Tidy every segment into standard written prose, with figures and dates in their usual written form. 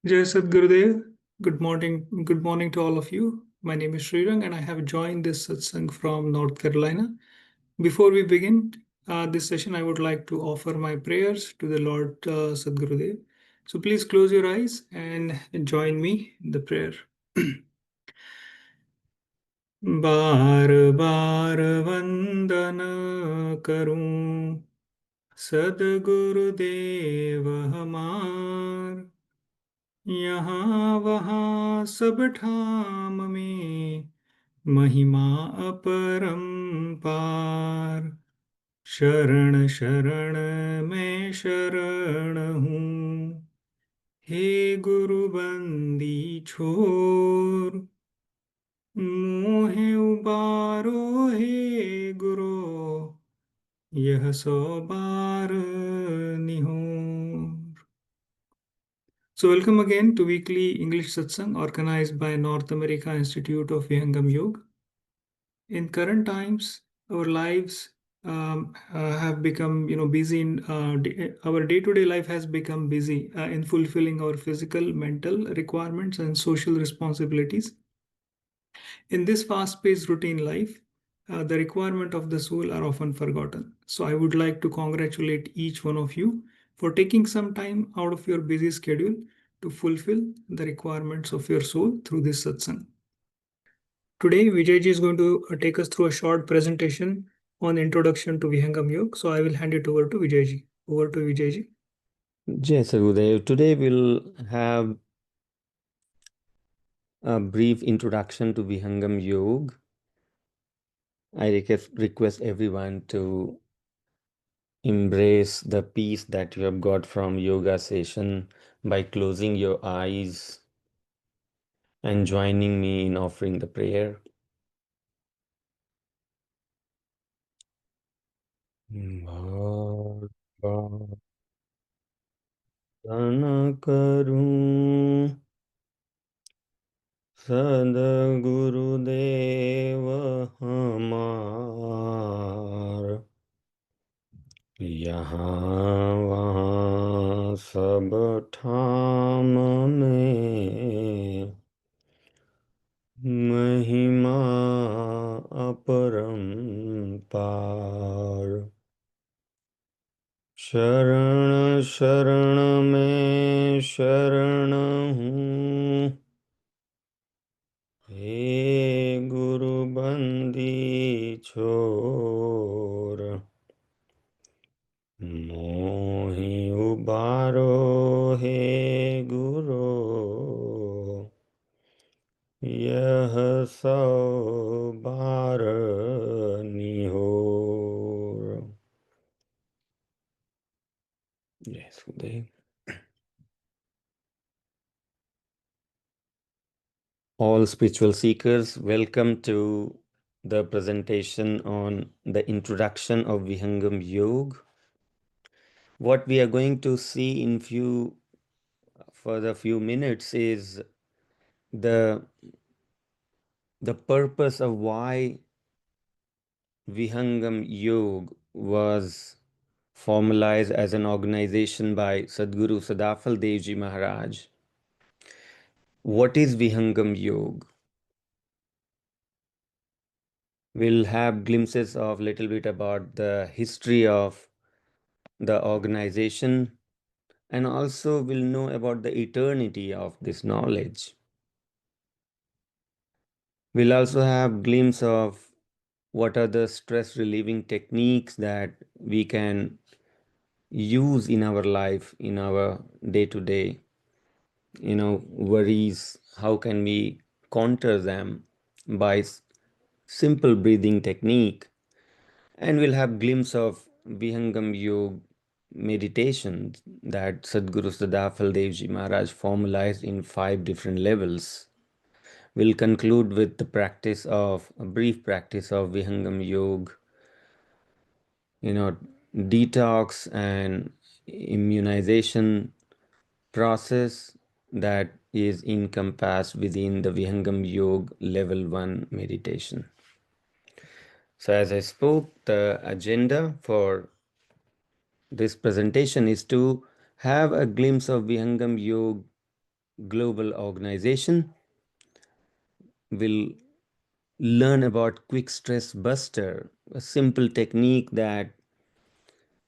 Jai Sadgurudeo. Good morning to all of you. My name is Srirang and I have joined this satsang from North Carolina. Before we begin this session, I would like to offer my prayers to the Lord Sadgurudeo. So please close your eyes and join me in the prayer. बार बार वंदन करूं सदगुरुदेव हमार यहाँ वहाँ सब ठाम में महिमा अपरंपार शरण शरण में शरण हूँ हे गुरु बंदी छोर मोहे उबारो हे गुरु यह सौ बार निहोर. So welcome again to weekly English Satsang organized by North America Institute of Vihangam Yoga. In current times, our lives have become, busy. Our day-to-day life has become busy in fulfilling our physical, mental requirements and social responsibilities. In this fast-paced routine life, the requirement of the soul are often forgotten. So I would like to congratulate each one of you for taking some time out of your busy schedule to fulfill the requirements of your soul through this satsang. Today, Vijayji is going to take us through a short presentation on introduction to Vihangam Yoga. So I will hand it over to Vijayji. Over to Vijayji. Jai Sadgurudeo. Today we'll have a brief introduction to Vihangam Yoga. I request everyone to embrace the peace that you have got from yoga session by closing your eyes and joining me in offering the prayer. Karo Sadgurudeo hamar यहाँ वहाँ सब ठाम में महिमा अपरंपार शरण शरण में शरण हूँ हे गुरु बंदी छोर मोहि उबारो हे गुरु यह सौ बार निहोर. Yes, Uday. All spiritual seekers, welcome to the presentation on the introduction of Vihangam Yoga. What we are going to see in further few minutes is the purpose of why Vihangam Yoga was formalized as an organization by Sadguru Sadafal Devji Maharaj. What is Vihangam Yoga? We'll have glimpses of little bit about the history of the organization, and also we'll know about the eternity of this knowledge. We'll also have glimpse of what are the stress relieving techniques that we can use in our life, in our day-to-day, worries. How can we counter them by simple breathing technique? And we'll have glimpse of Vihangam Yoga meditation that Sadguru Sadafal Devji Maharaj formalized in 5 different levels. We'll conclude with the a brief practice of Vihangam Yoga, detox and immunization process that is encompassed within the Vihangam Yoga level 1 meditation. So as I spoke, the agenda for this presentation is to have a glimpse of Vihangam Yoga global organization. We'll learn about quick stress buster, a simple technique that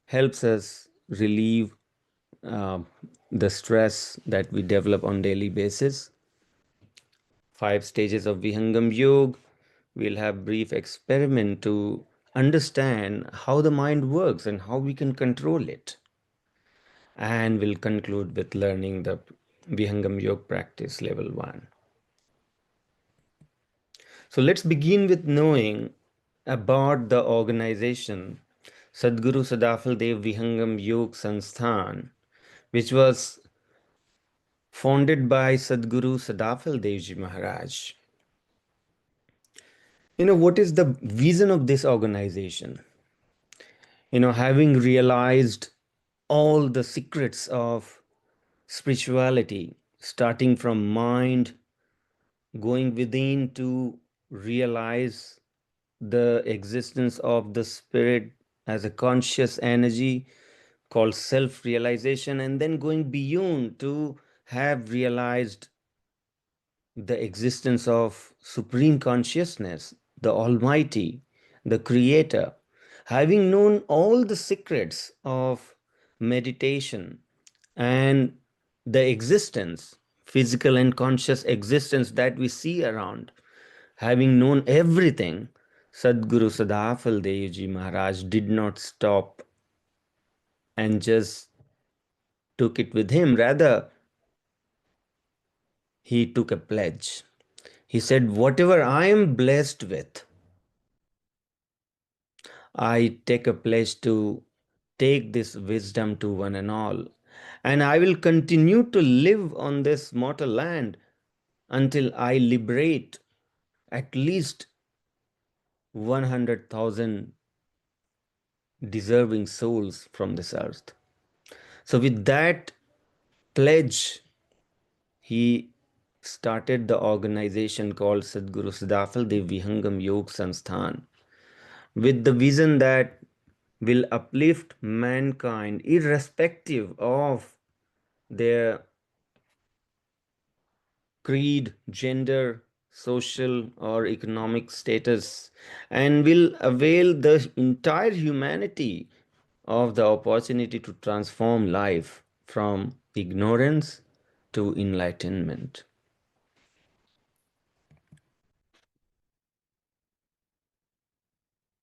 helps us relieve uh, the stress that we develop on daily basis. 5 stages of Vihangam Yoga. We'll have brief experiment to understand how the mind works and how we can control it. And we'll conclude with learning the Vihangam Yoga practice level 1. So let's begin with knowing about the organization Sadguru Sadafal Dev Vihangam Yoga Sansthan, which was founded by Sadguru Sadafal Devji Maharaj. What is the vision of this organization? Having realized all the secrets of spirituality, starting from mind, going within to realize the existence of the spirit as a conscious energy called self realization, and then going beyond to have realized the existence of supreme consciousness, the almighty, the creator. Having known all the secrets of meditation and the existence, physical and conscious existence that we see around, having known everything, Sadguru Sadafal Devji Maharaj did not stop and just took it with him. Rather, he took a pledge. He said, whatever I am blessed with, I take a pledge to take this wisdom to one and all. And I will continue to live on this mortal land until I liberate at least 100,000 deserving souls from this earth. So, with that pledge, he started the organization called Sadguru Sadafal Dev Vihangam Yoga Sansthan, with the vision that will uplift mankind irrespective of their creed, gender, social, or economic status, and will avail the entire humanity of the opportunity to transform life from ignorance to enlightenment.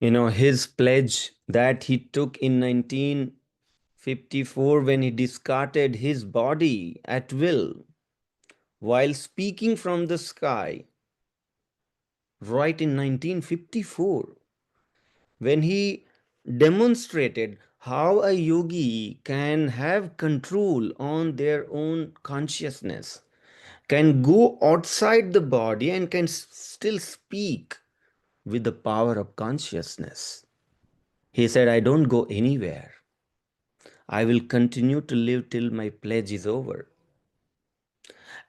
His pledge that he took in 1954 when he discarded his body at will while speaking from the sky, right in 1954, when he demonstrated how a yogi can have control on their own consciousness, can go outside the body and can still speak with the power of consciousness. He said, I don't go anywhere. I will continue to live till my pledge is over.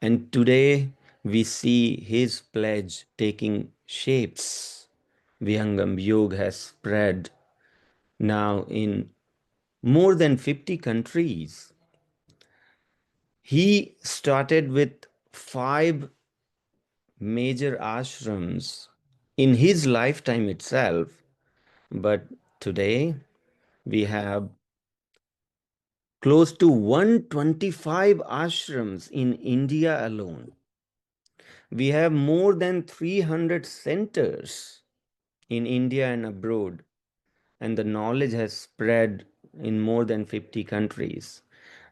And today we see his pledge taking shapes. Vihangam Yoga has spread now in more than 50 countries. He started with 5 major ashrams in his lifetime itself, but today we have close to 125 ashrams in India alone. We have more than 300 centers in India and abroad, and the knowledge has spread in more than 50 countries.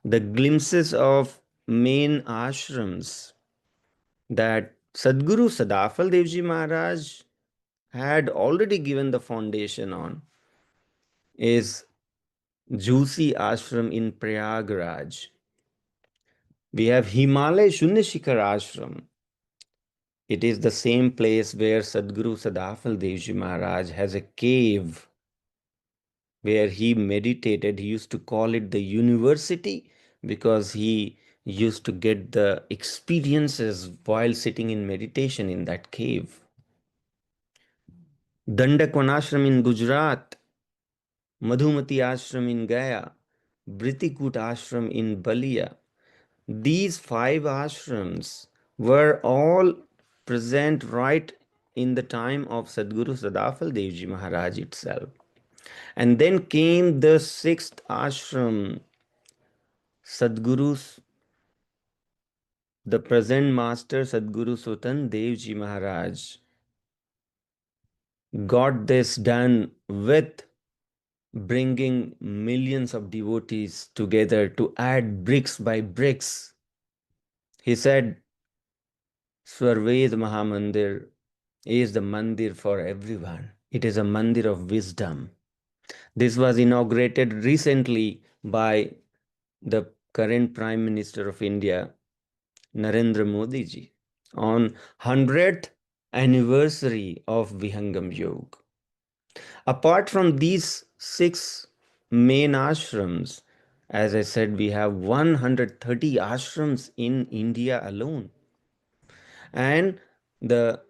The glimpses of main ashrams that Sadguru Sadafal Devji Maharaj had already given the foundation on is Jusi Ashram in Prayagraj. We have Himalaya Shunya Shikhar Ashram. It is the same place where Sadguru Sadafal Devji Maharaj has a cave where he meditated. He used to call it the university because he used to get the experiences while sitting in meditation in that cave. Dandakwan Ashram in Gujarat, Madhumati Ashram in Gaya, Britikut Ashram in Balia, these 5 ashrams were all present right in the time of Sadguru Sadafal Devji Maharaj itself. And then came the 6th ashram, Sadguru's, the present master Sadguru Sultan Devji Maharaj got this done with bringing millions of devotees together to add bricks by bricks. He said, Swarved Mahamandir is the mandir for everyone. It is a mandir of wisdom. This was inaugurated recently by the current Prime Minister of India, Narendra Modi ji, on 100th anniversary of Vihangam Yoga. Apart from these 6 main ashrams, as I said, we have 130 ashrams in India alone. And the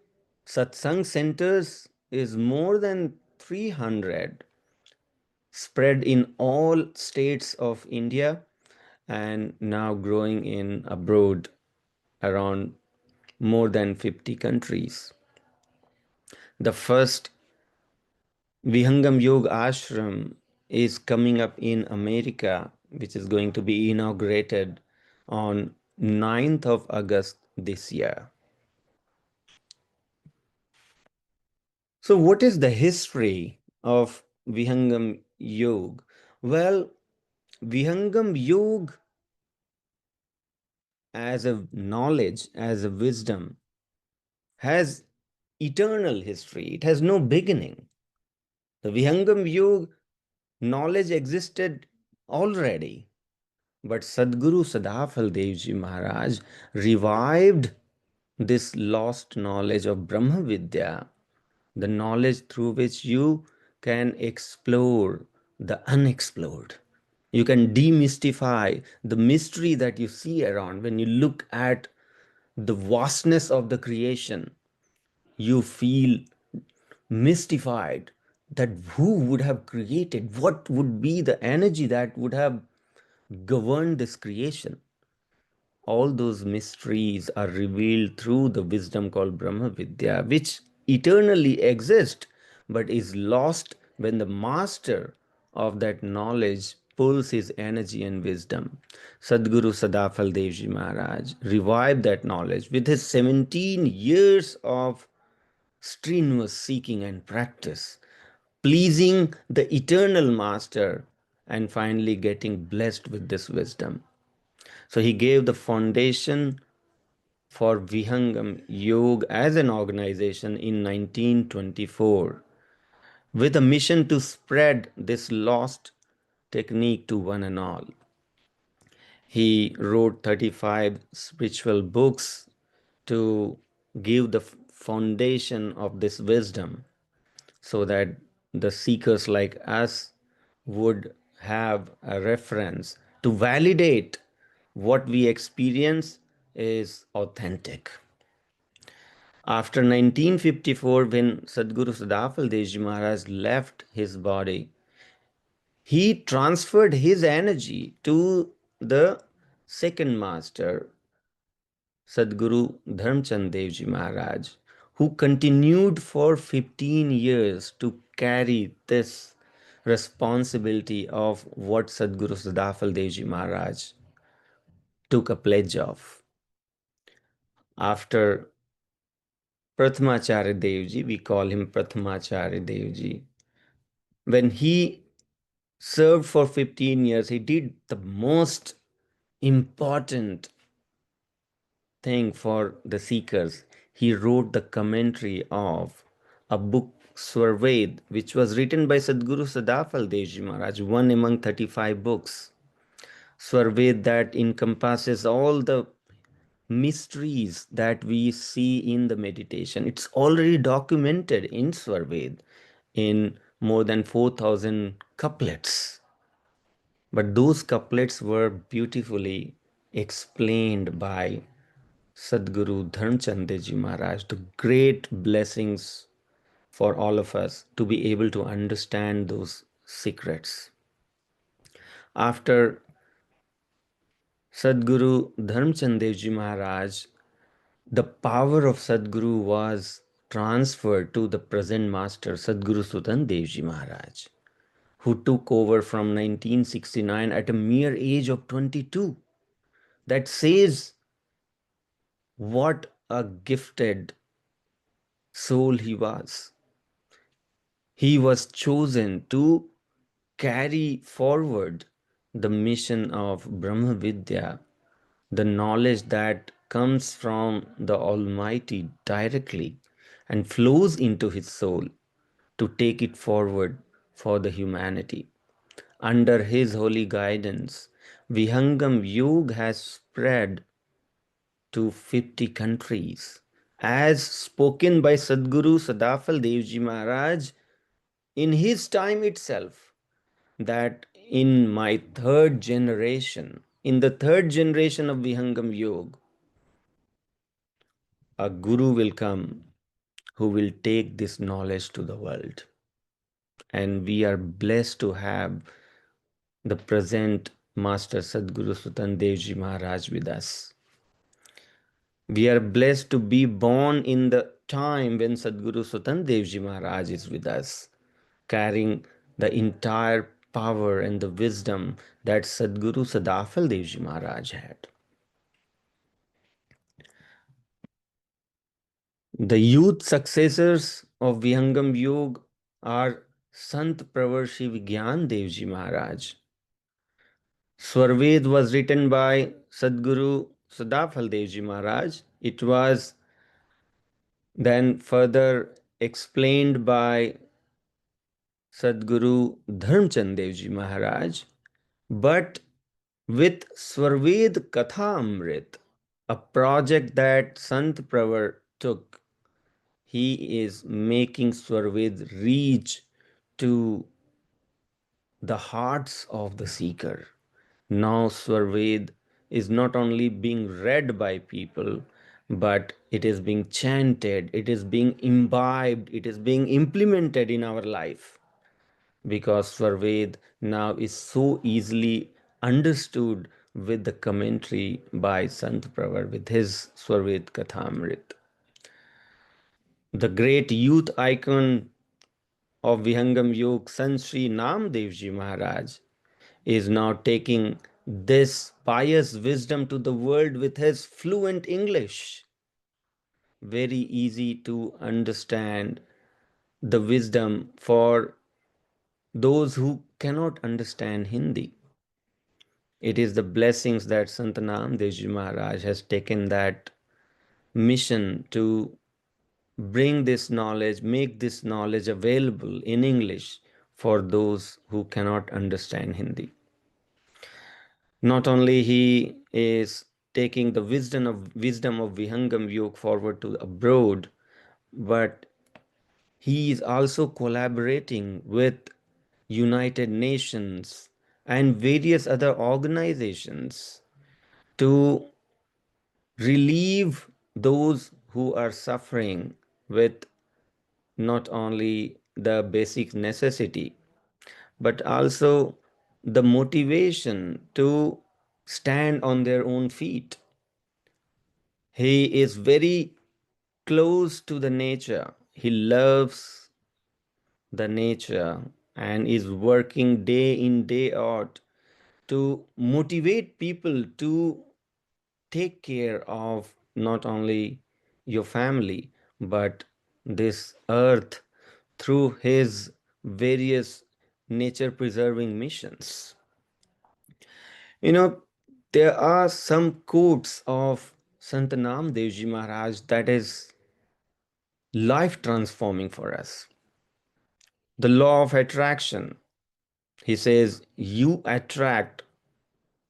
Satsang centers is more than 300 spread in all states of India and now growing in abroad around more than 50 countries. The first Vihangam Yoga ashram is coming up in America, which is going to be inaugurated on 9th of August this year. So, what is the history of Vihangam Yoga? Well, Vihangam Yoga as a knowledge, as a wisdom, has eternal history. It has no beginning. The Vihangam Yoga knowledge existed already, but Sadguru Sadafal Devji Maharaj revived this lost knowledge of Brahma Vidya, the knowledge through which you can explore the unexplored. You can demystify the mystery that you see around when you look at the vastness of the creation. You feel mystified that who would have created, what would be the energy that would have governed this creation. All those mysteries are revealed through the wisdom called Brahma Vidya, which eternally exists but is lost when the master of that knowledge pulls his energy and wisdom. Sadguru Sadafal Devji Maharaj revived that knowledge with his 17 years of strenuous seeking and practice, pleasing the eternal master and finally getting blessed with this wisdom. So he gave the foundation for Vihangam Yoga as an organization in 1924 with a mission to spread this lost technique to one and all. He wrote 35 spiritual books to give the foundation of this wisdom so that the seekers like us would have a reference to validate what we experience is authentic. After 1954, when Sadguru Sadafal Devji Maharaj left his body, he transferred his energy to the second master, Sadguru Dharmchand Devji Maharaj, who continued for 15 years to carry this responsibility of what Sadguru Sadafal Devji Maharaj took a pledge of. After Prathamacharya Devji, we call him Prathamacharya Devji, when he served for 15 years, he did the most important thing for the seekers. He wrote the commentary of a book, Swarved, which was written by Sadguru Sadafal Devji Maharaj, one among 35 books. Swarved that encompasses all the mysteries that we see in the meditation. It's already documented in Swarved in more than 4,000 couplets. But those couplets were beautifully explained by Sadguru Dharmchandji Maharaj, the great blessings for all of us to be able to understand those secrets. After Sadguru Dharmchand Dev Ji Maharaj, the power of Sadguru was transferred to the present master Sadguru Sutan Dev Ji Maharaj, who took over from 1969 at a mere age of 22. That says what a gifted soul he was. He was chosen to carry forward the mission of Brahma Vidya, the knowledge that comes from the Almighty directly and flows into his soul, to take it forward for the humanity. Under his holy guidance, Vihangam Yoga has spread to 50 countries. As spoken by Sadguru Sadafal Devji Maharaj in his time itself, that in my third generation, in the third generation of Vihangam Yoga, a guru will come who will take this knowledge to the world. And we are blessed to have the present Master Sadguru Sutan Devji Maharaj with us. We are blessed to be born in the time when Sadguru Sutan Devji Maharaj is with us, carrying the entire power and the wisdom that Sadguru Sadafal Devji Maharaj had. The youth successors of Vihangam Yoga are Sant Pravarshi Vigyan Devji Maharaj. Swarved was written by Sadguru Sadafal Devji Maharaj. It was then further explained by Sadguru Dharmchand Devji Maharaj, but with Swarved Katha Amrit, a project that Sant Pravar took. He is making Swarved reach to the hearts of the seeker. Now Swarved is not only being read by people, but it is being chanted, it is being imbibed, it is being implemented in our life. Because Swarved now is so easily understood with the commentary by Sant Pravar with his Swarved Kathamrit. The great youth icon of Vihangam Yoga, Sant Sri Namdevji Maharaj, is now taking this pious wisdom to the world with his fluent English. Very easy to understand the wisdom for those who cannot understand Hindi. It is the blessings that Sant Namdevji Maharaj has taken that mission to bring this knowledge, make this knowledge available in English for those who cannot understand Hindi. Not only he is taking the wisdom of Vihangam Yoga forward to abroad, but he is also collaborating with United Nations and various other organizations to relieve those who are suffering with not only the basic necessity, but also the motivation to stand on their own feet. He is very close to the nature. He loves the nature and is working day in, day out to motivate people to take care of not only your family, but this earth through his various nature preserving missions. You know, there are some quotes of Sant Namdevji Maharaj that is life transforming for us. The law of attraction. He says, you attract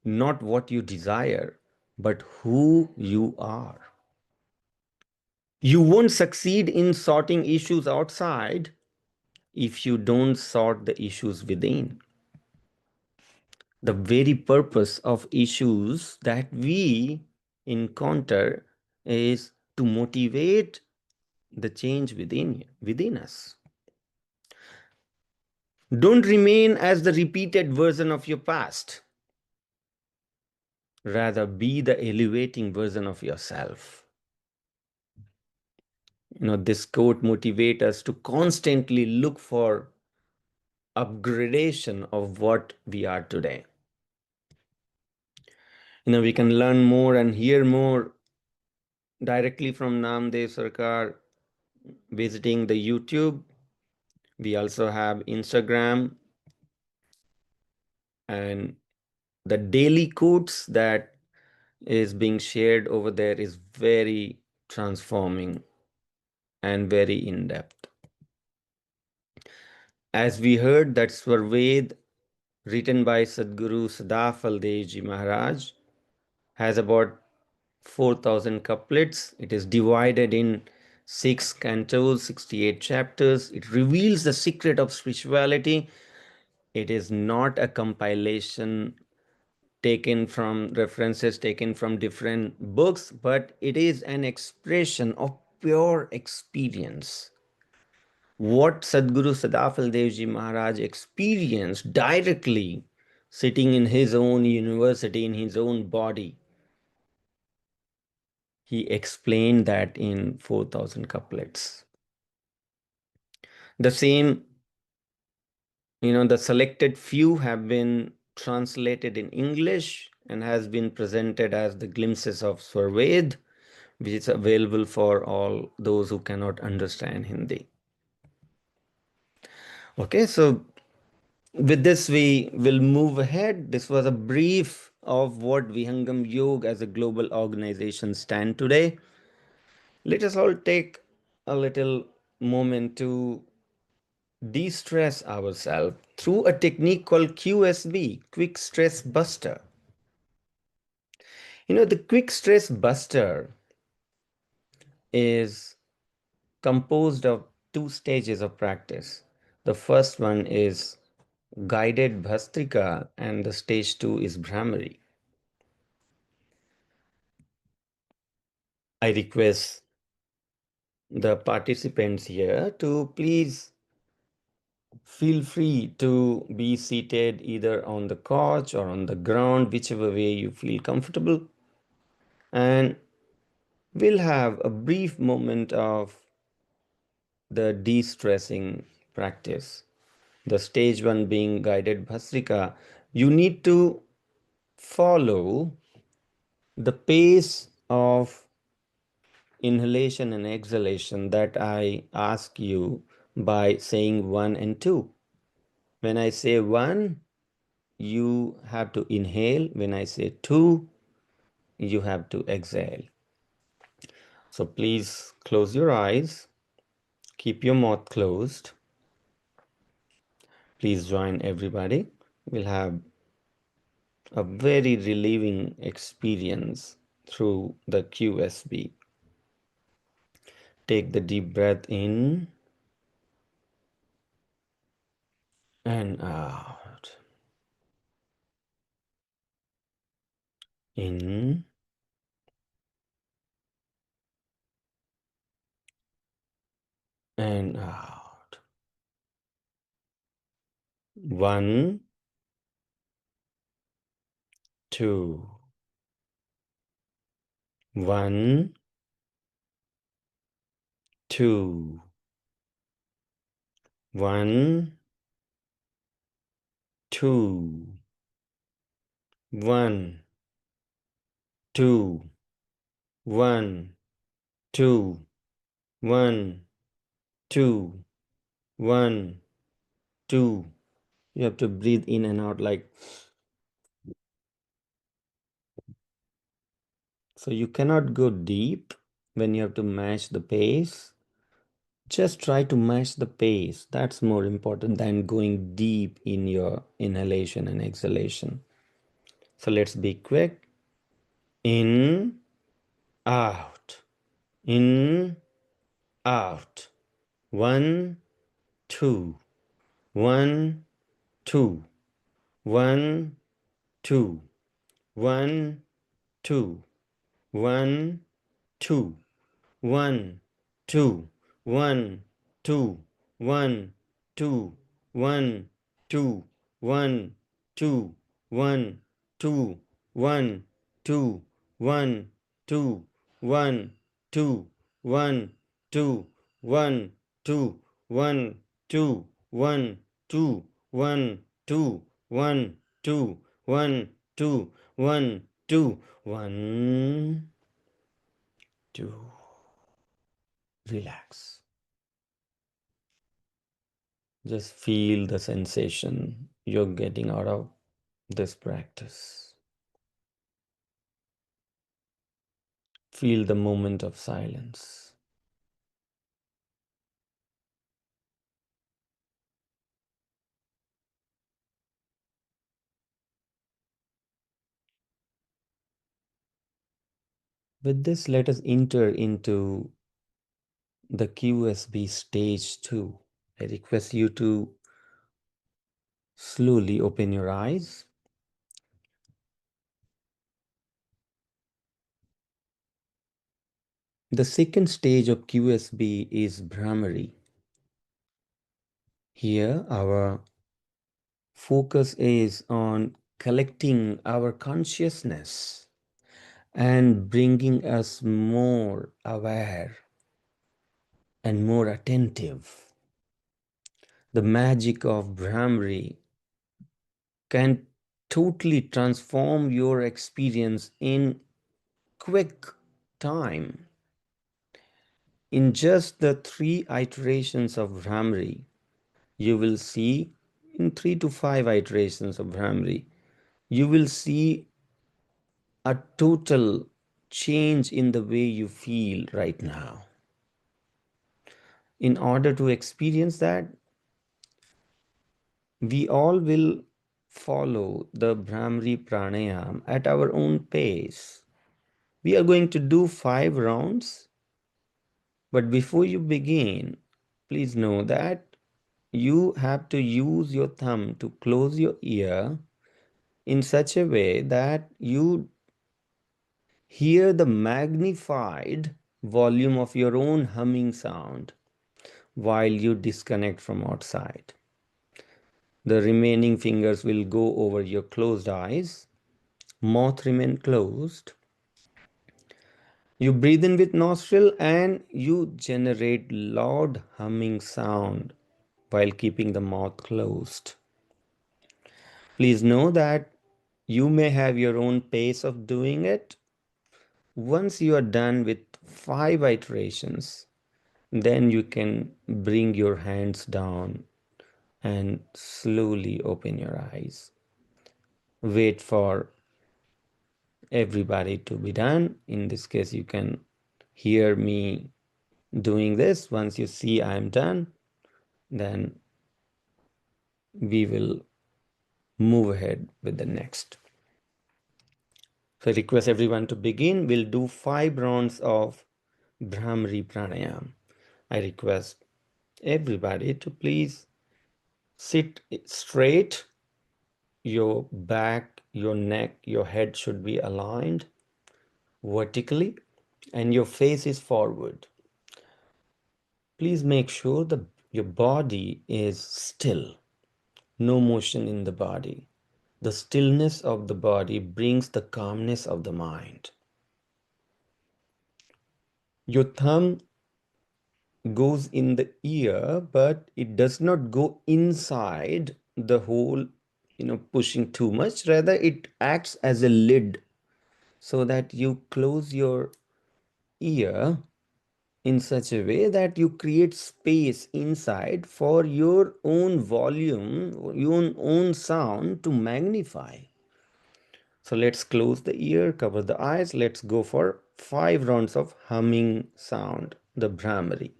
not what you desire, but who you are. You won't succeed in sorting issues outside if you don't sort the issues within. The very purpose of issues that we encounter is to motivate the change within us. Don't remain as the repeated version of your past. Rather, be the elevating version of yourself. This quote motivates us to constantly look for upgradation of what we are today. We can learn more and hear more directly from Namdev Sarkar visiting the YouTube. We also have Instagram, and the daily quotes that is being shared over there is very transforming and very in-depth. As we heard, that Svarved, written by Sadguru Sadafal Devji Maharaj, has about 4,000 couplets. It is divided in 6 cantos, 68 chapters. It reveals the secret of spirituality. It is not a compilation taken from references taken from different books, but it is an expression of pure experience. What Sadguru Sadafal Devji Maharaj experienced directly sitting in his own university, in his own body, he explained that in 4,000 couplets. The same, the selected few have been translated in English and has been presented as the glimpses of Svarved, which is available for all those who cannot understand Hindi. Okay, so with this, we will move ahead. This was a brief of what Vihangam Yoga as a global organization stand today. Let us all take a little moment to de-stress ourselves through a technique called QSB, Quick Stress Buster. The Quick Stress Buster is composed of 2 stages of practice. The first one is guided Bhastrika and the stage 2 is Brahmari. I request the participants here to please feel free to be seated either on the couch or on the ground, whichever way you feel comfortable. And we'll have a brief moment of the de-stressing practice. The stage 1 being guided Bhastrika. You need to follow the pace of inhalation and exhalation that I ask you by saying 1 and 2. When I say 1, you have to inhale. When I say 2, you have to exhale. So please close your eyes. Keep your mouth closed. Please join everybody. We'll have a very relieving experience through the QSB. Take the deep breath in and out. In and out. 1, 2. 1, 2. 1, 2. 1, 2. 1, 2. 1, 2. 1, 2. You have to breathe in and out like so. You cannot go deep when you have to match the pace. Just try to match the pace. That's more important than going deep in your inhalation and exhalation. So let's be quick. In, out. In, out. 1, 2. 1, 2. 1, 2. 1, 2. 1, 2. 1, 2. 1, 2. 1, 2. 1, 2. 1, 2. 1, 2. 1, two, 1, 2, 1, 2, 1, 2, 1, 2, 1, 2, 1, 2, 1, 2, 1, 2, 1, 2, 1, 2, 1, 2. Relax. Just feel the sensation you're getting out of this practice. Feel the moment of silence. With this, let us enter into the QSB stage 2. I request you to slowly open your eyes. The second stage of QSB is Brahmari. Here, our focus is on collecting our consciousness and bringing us more aware and more attentive. The magic of Brahmari can totally transform your experience in quick time. In just the 3 iterations of Brahmari, you will see, in 3 to 5 iterations of Brahmari, you will see a total change in the way you feel right now. In order to experience that, we all will follow the Brahmari pranayam at our own pace. We are going to do 5 rounds, but before you begin, please know that you have to use your thumb to close your ear in such a way that you hear the magnified volume of your own humming sound while you disconnect from outside. The remaining fingers will go over your closed eyes. Mouth remain closed. You breathe in with nostril and you generate loud humming sound while keeping the mouth closed. Please know that you may have your own pace of doing it. Once you are done with 5 iterations, then you can bring your hands down and slowly open your eyes. Wait for everybody to be done. In this case, you can hear me doing this. Once you see I am done, then we will move ahead with the next. So I request everyone to begin. We'll do 5 rounds of Brahmari Pranayam. I request everybody to please sit straight. Your back, your neck, your head should be aligned vertically and your face is forward. Please make sure that your body is still, no motion in the body. The stillness of the body brings the calmness of the mind. Your thumb goes in the ear, but it does not go inside the hole, pushing too much. Rather, it acts as a lid so that you close your ear in such a way that you create space inside for your own volume, your own sound to magnify. So let's close the ear, cover the eyes. Let's go for 5 rounds of humming sound, the Brahmari.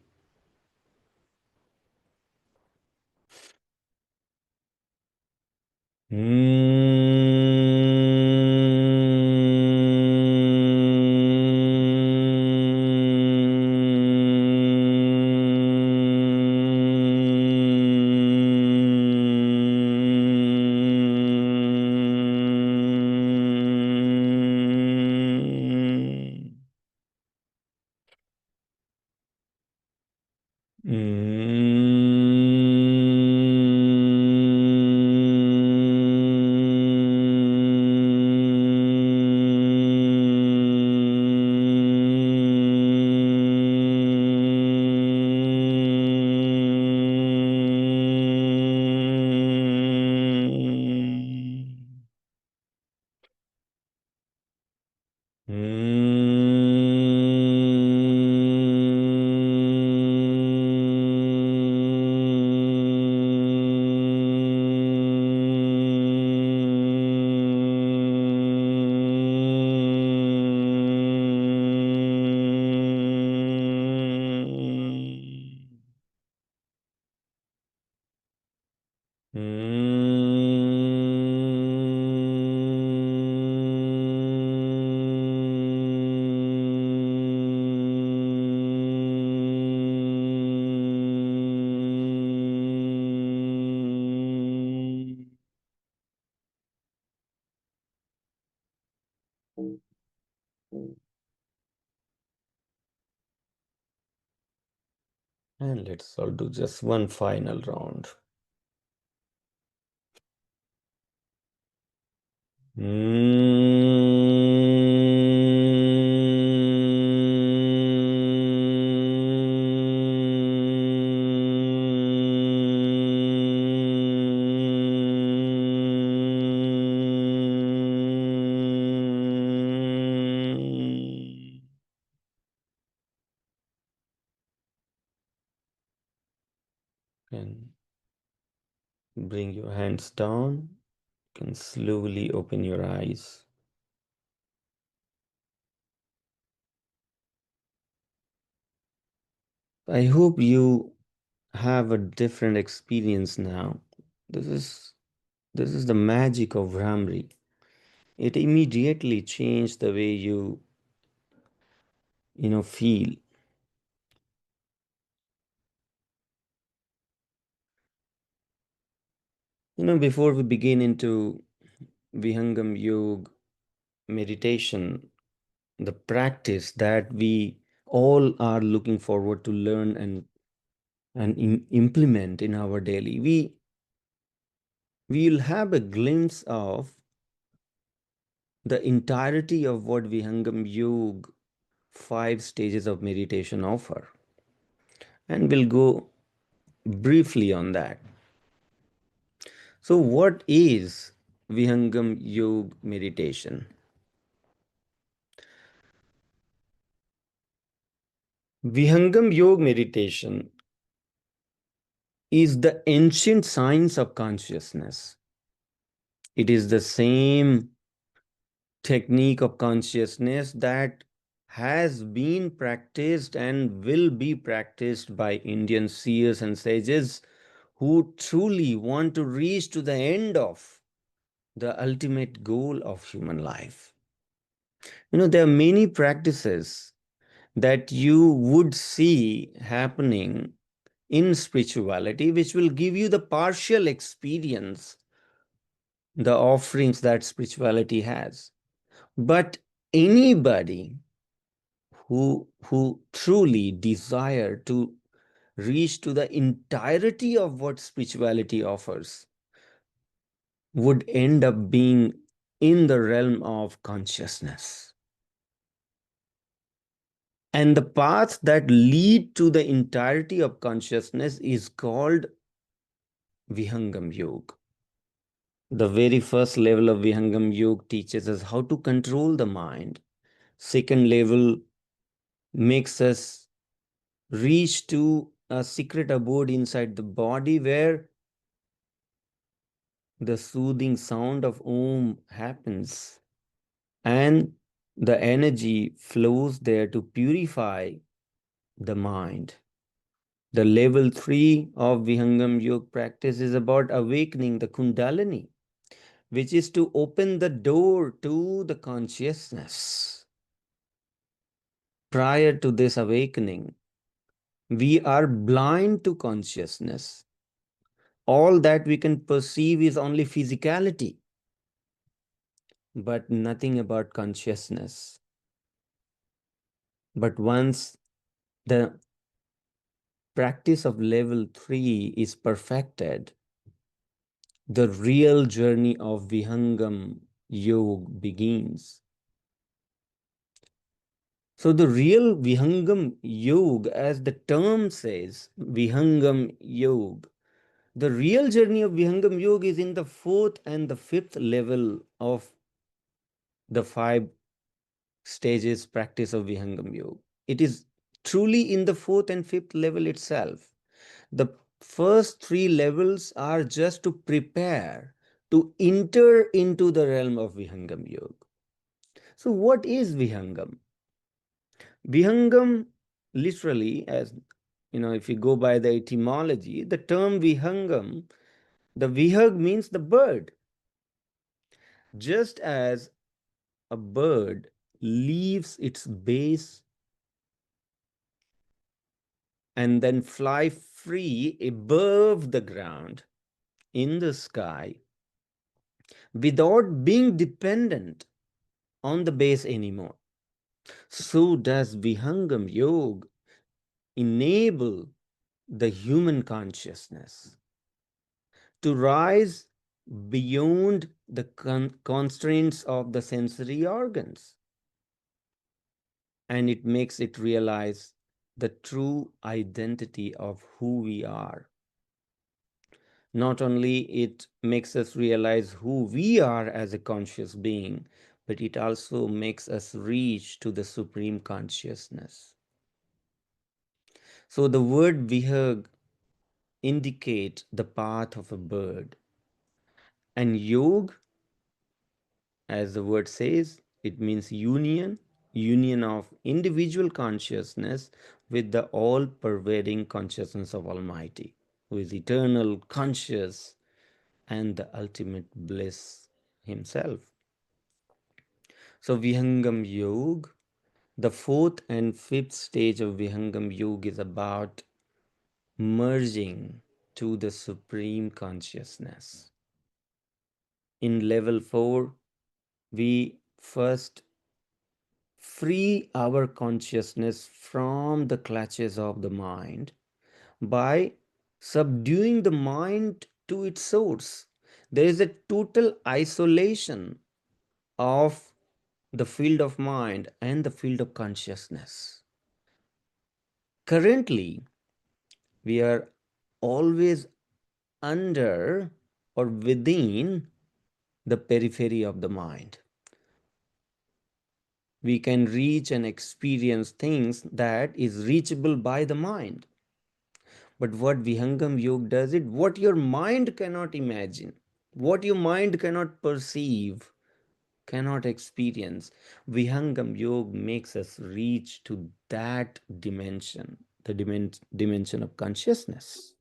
And let's all do just one final round. And bring your hands down. You can slowly open your eyes. I hope you have a different experience now. This is the magic of Vramri. It immediately changed the way you feel. Before we begin into Vihangam Yoga meditation, the practice that we all are looking forward to learn and implement in our daily, we'll have a glimpse of the entirety of what Vihangam Yoga 5 stages of meditation offer. And we'll go briefly on that. So, what is Vihangam Yoga meditation? Vihangam Yoga meditation is the ancient science of consciousness. It is the same technique of consciousness that has been practiced and will be practiced by Indian seers and sages who truly want to reach to the end of the ultimate goal of human life. There are many practices that you would see happening in spirituality, which will give you the partial experience, the offerings that spirituality has. But anybody who truly desire to reach to the entirety of what spirituality offers would end up being in the realm of consciousness. And the path that lead to the entirety of consciousness is called Vihangam Yoga. The very first level of Vihangam Yoga teaches us how to control the mind. Second level makes us reach to a secret abode inside the body where the soothing sound of Om happens and the energy flows there to purify the mind. The level 3 of Vihangam Yoga practice is about awakening the Kundalini, which is to open the door to the consciousness. Prior to this awakening, we are blind to consciousness. All that we can perceive is only physicality, but nothing about consciousness. But once the practice of level 3 is perfected, the real journey of Vihangam Yoga begins. So the real Vihangam Yoga, as the term says, Vihangam Yoga, the real journey of Vihangam Yoga is in the 4th and the 5th level of the 5 stages practice of Vihangam Yoga. It is truly in the fourth and fifth level itself. The first three levels are just to prepare to enter into the realm of Vihangam Yoga. So, what is Vihangam? Vihangam, literally, as if you go by the etymology, the term Vihangam, the Vihag means the bird. Just as a bird leaves its base and then fly free above the ground in the sky without being dependent on the base anymore, so does Vihangam Yoga enable the human consciousness to rise beyond the constraints of the sensory organs, and it makes it realize the true identity of who we are. Not only it makes us realize who we are as a conscious being, but it also makes us reach to the supreme consciousness. So the word vihag indicate the path of a bird, and yog, as the word says, it means union of individual consciousness with the all-pervading consciousness of Almighty, who is eternal, conscious, and the ultimate bliss himself. So Vihangam Yoga, the fourth and fifth stage of Vihangam Yoga is about merging to the supreme consciousness. In level 4, we first free our consciousness from the clutches of the mind by subduing the mind to its source. There is a total isolation of the field of mind and the field of consciousness. Currently, we are always under or within the periphery of the mind. We can reach and experience things that is reachable by the mind. But what Vihangam Yoga does it, what your mind cannot imagine, what your mind cannot perceive, cannot experience, Vihangam Yoga makes us reach to that dimension, the dimension of consciousness.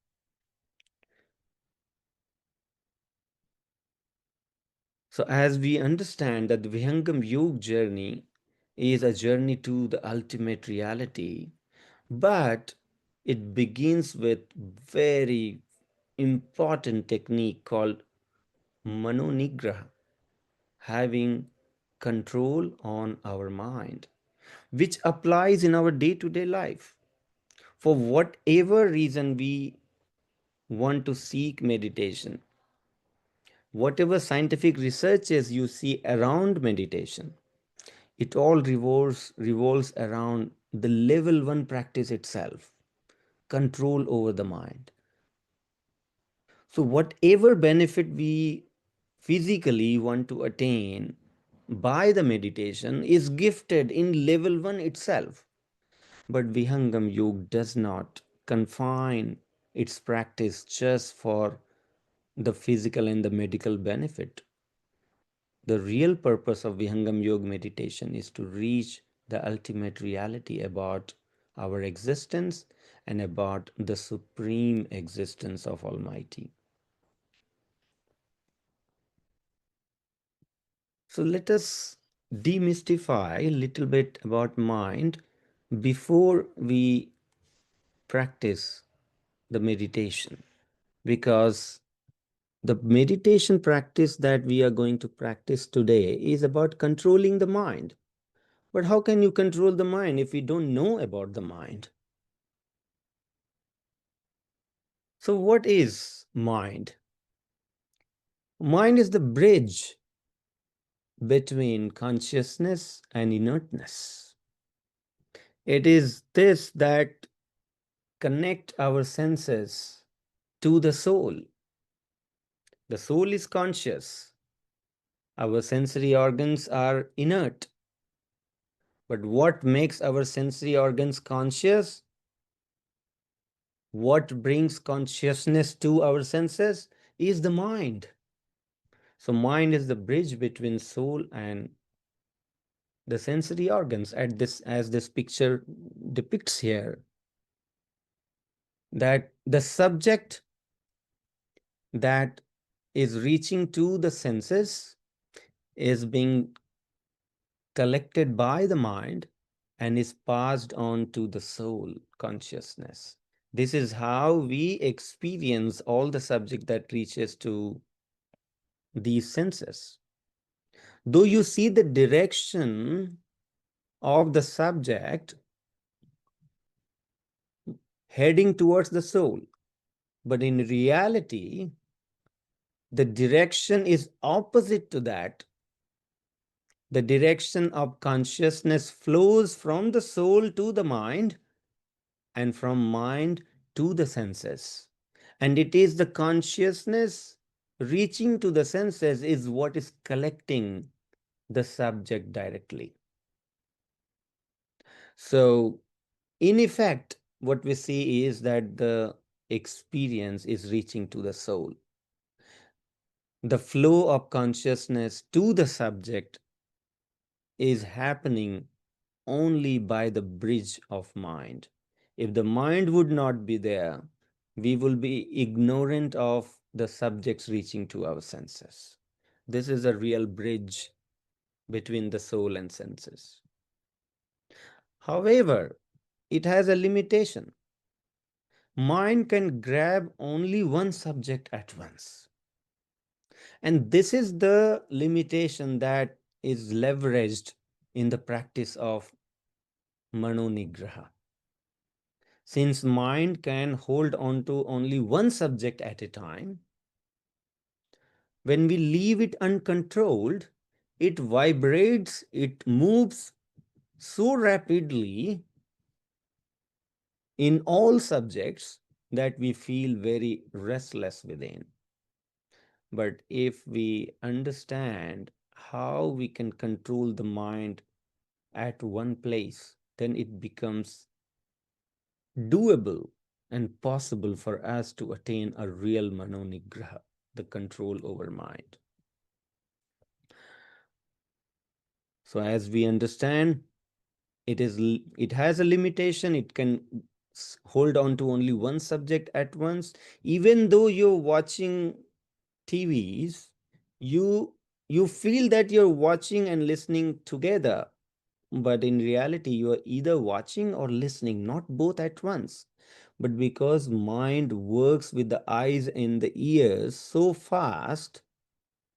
So as we understand that the Vihangam Yoga journey is a journey to the ultimate reality, but it begins with very important technique called manonigraha, having control on our mind, which applies in our day-to-day life. For whatever reason we want to seek meditation, whatever scientific researches you see around meditation, it all revolves around the level 1 practice itself, control over the mind. So whatever benefit we physically want to attain by the meditation is gifted in level 1 itself. But Vihangam Yoga does not confine its practice just for the physical and the medical benefit. The real purpose of Vihangam Yoga meditation is to reach the ultimate reality about our existence and about the supreme existence of Almighty. So let us demystify a little bit about mind before we practice the meditation, because the meditation practice that we are going to practice today is about controlling the mind. But how can you control the mind if we don't know about the mind? So what is mind? Mind is the bridge between consciousness and inertness. It is this that connect our senses to the soul. The soul is conscious. Our sensory organs are inert. But what makes our sensory organs conscious? What brings consciousness to our senses is the mind. So mind is the bridge between soul and the sensory organs, as this picture depicts here, that the subject that is reaching to the senses is being collected by the mind and is passed on to the soul consciousness. This is how we experience all the subject that reaches to these senses. Though you see the direction of the subject heading towards the soul, but in reality, the direction is opposite to that. The direction of consciousness flows from the soul to the mind and from mind to the senses. And it is the consciousness reaching to the senses is what is collecting the subject directly. So, in effect, what we see is that the experience is reaching to the soul. The flow of consciousness to the subject is happening only by the bridge of mind. If the mind would not be there, we will be ignorant of the subjects reaching to our senses. This is a real bridge between the soul and senses. However, it has a limitation. Mind can grab only one subject at once. And this is the limitation that is leveraged in the practice of Manonigraha. Since mind can hold on to only one subject at a time, when we leave it uncontrolled, it vibrates, it moves so rapidly in all subjects that we feel very restless within. But if we understand how we can control the mind at one place, then it becomes doable and possible for us to attain a real manonigraha, the control over mind. So as we understand, it has a limitation. It can hold on to only one subject at once. Even though you're watching TVs, you feel that you're watching and listening together, but in reality you are either watching or listening, not both at once. But because mind works with the eyes and the ears so fast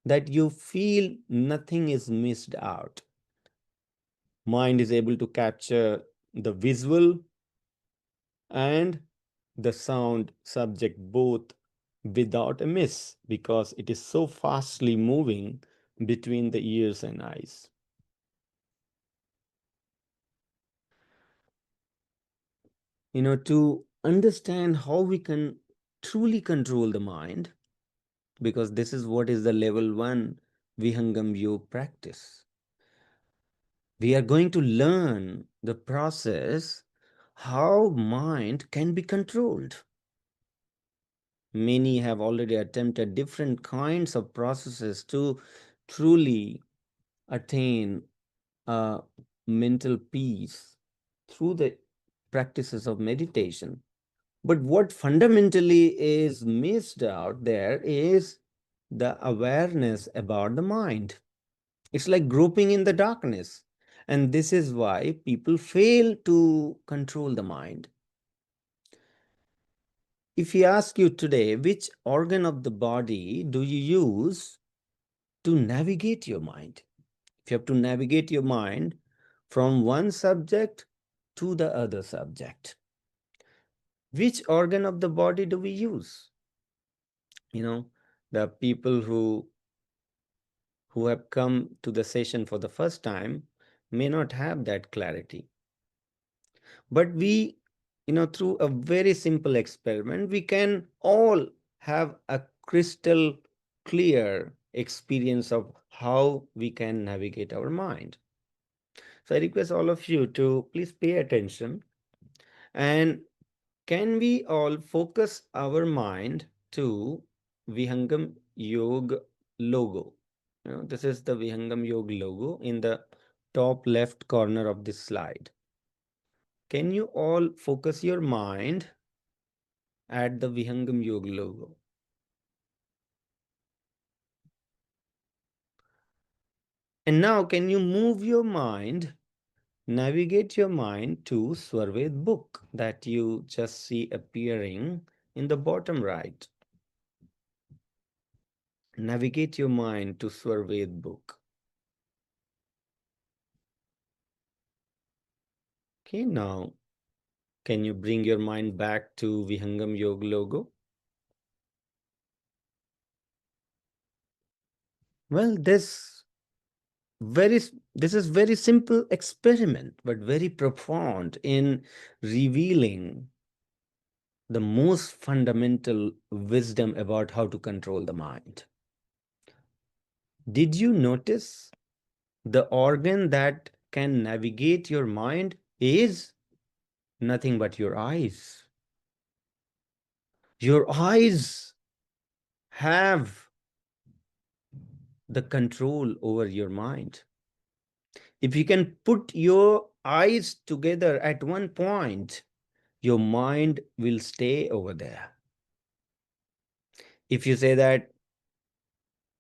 that you feel nothing is missed out. Mind is able to capture the visual and the sound subject both without a miss, because it is so fastly moving between the ears and eyes. To understand how we can truly control the mind, because this is what is the level 1 Vihangam Yoga practice. We are going to learn the process how mind can be controlled. Many have already attempted different kinds of processes to truly attain mental peace through the practices of meditation. But what fundamentally is missed out there is the awareness about the mind. It's like groping in the darkness. And this is why people fail to control the mind. If we ask you today, which organ of the body do you use to navigate your mind? If you have to navigate your mind from one subject to the other subject, which organ of the body do we use? The people who have come to the session for the first time may not have that clarity. But we, through a very simple experiment, we can all have a crystal clear experience of how we can navigate our mind. So I request all of you to please pay attention. And can we all focus our mind to Vihangam Yoga logo? This is the Vihangam Yoga logo in the top left corner of this slide. Can you all focus your mind at the Vihangam Yoga logo? And now can you move your mind, navigate your mind to Swarved book that you just see appearing in the bottom right. Navigate your mind to Swarved book. Okay, now can you bring your mind back to Vihangam Yoga logo? Well, this is very simple experiment, but very profound in revealing the most fundamental wisdom about how to control the mind. Did you notice the organ that can navigate your mind is nothing but your eyes? Your eyes have the control over your mind. If you can put your eyes together at one point, your mind will stay over there. If you say that,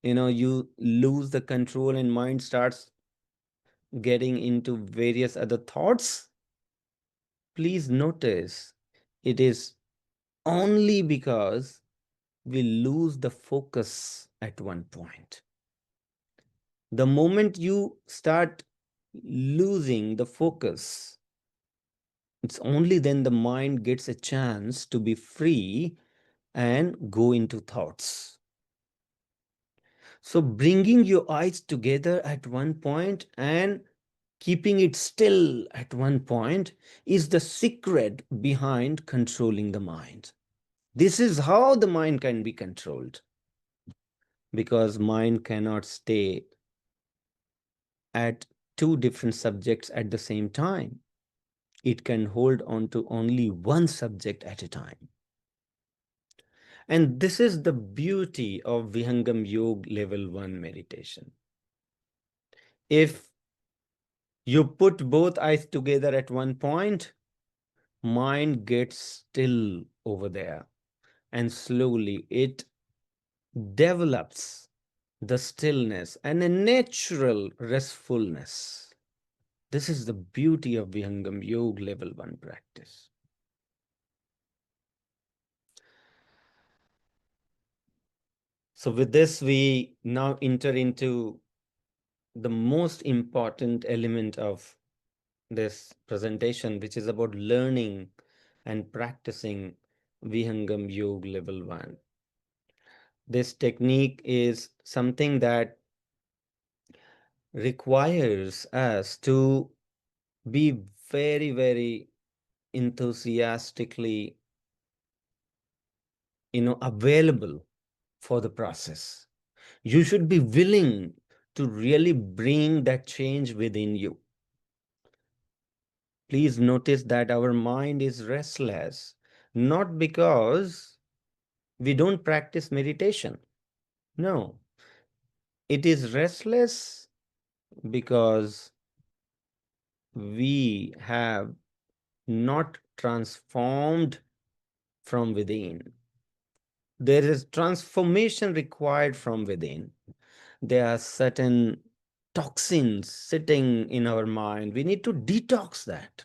you lose the control and mind starts getting into various other thoughts, please notice it is only because we lose the focus at one point. The moment you start losing the focus, it's only then the mind gets a chance to be free and go into thoughts. So bringing your eyes together at one point and keeping it still at one point is the secret behind controlling the mind. This is how the mind can be controlled, because mind cannot stay at two different subjects at the same time. It can hold on to only one subject at a time. And this is the beauty of Vihangam Yoga level 1 meditation. If you put both eyes together at one point, mind gets still over there, and slowly it develops the stillness and a natural restfulness. This is the beauty of Vihangam Yoga level 1 practice. So with this, we now enter into the most important element of this presentation, which is about learning and practicing Vihangam Yoga level 1. This technique is something that requires us to be very, very enthusiastically, available for the process. You should be willing to really bring that change within you. Please notice that our mind is restless, not because we don't practice meditation. No, it is restless because we have not transformed from within. There is transformation required from within. There are certain toxins sitting in our mind. We need to detox that.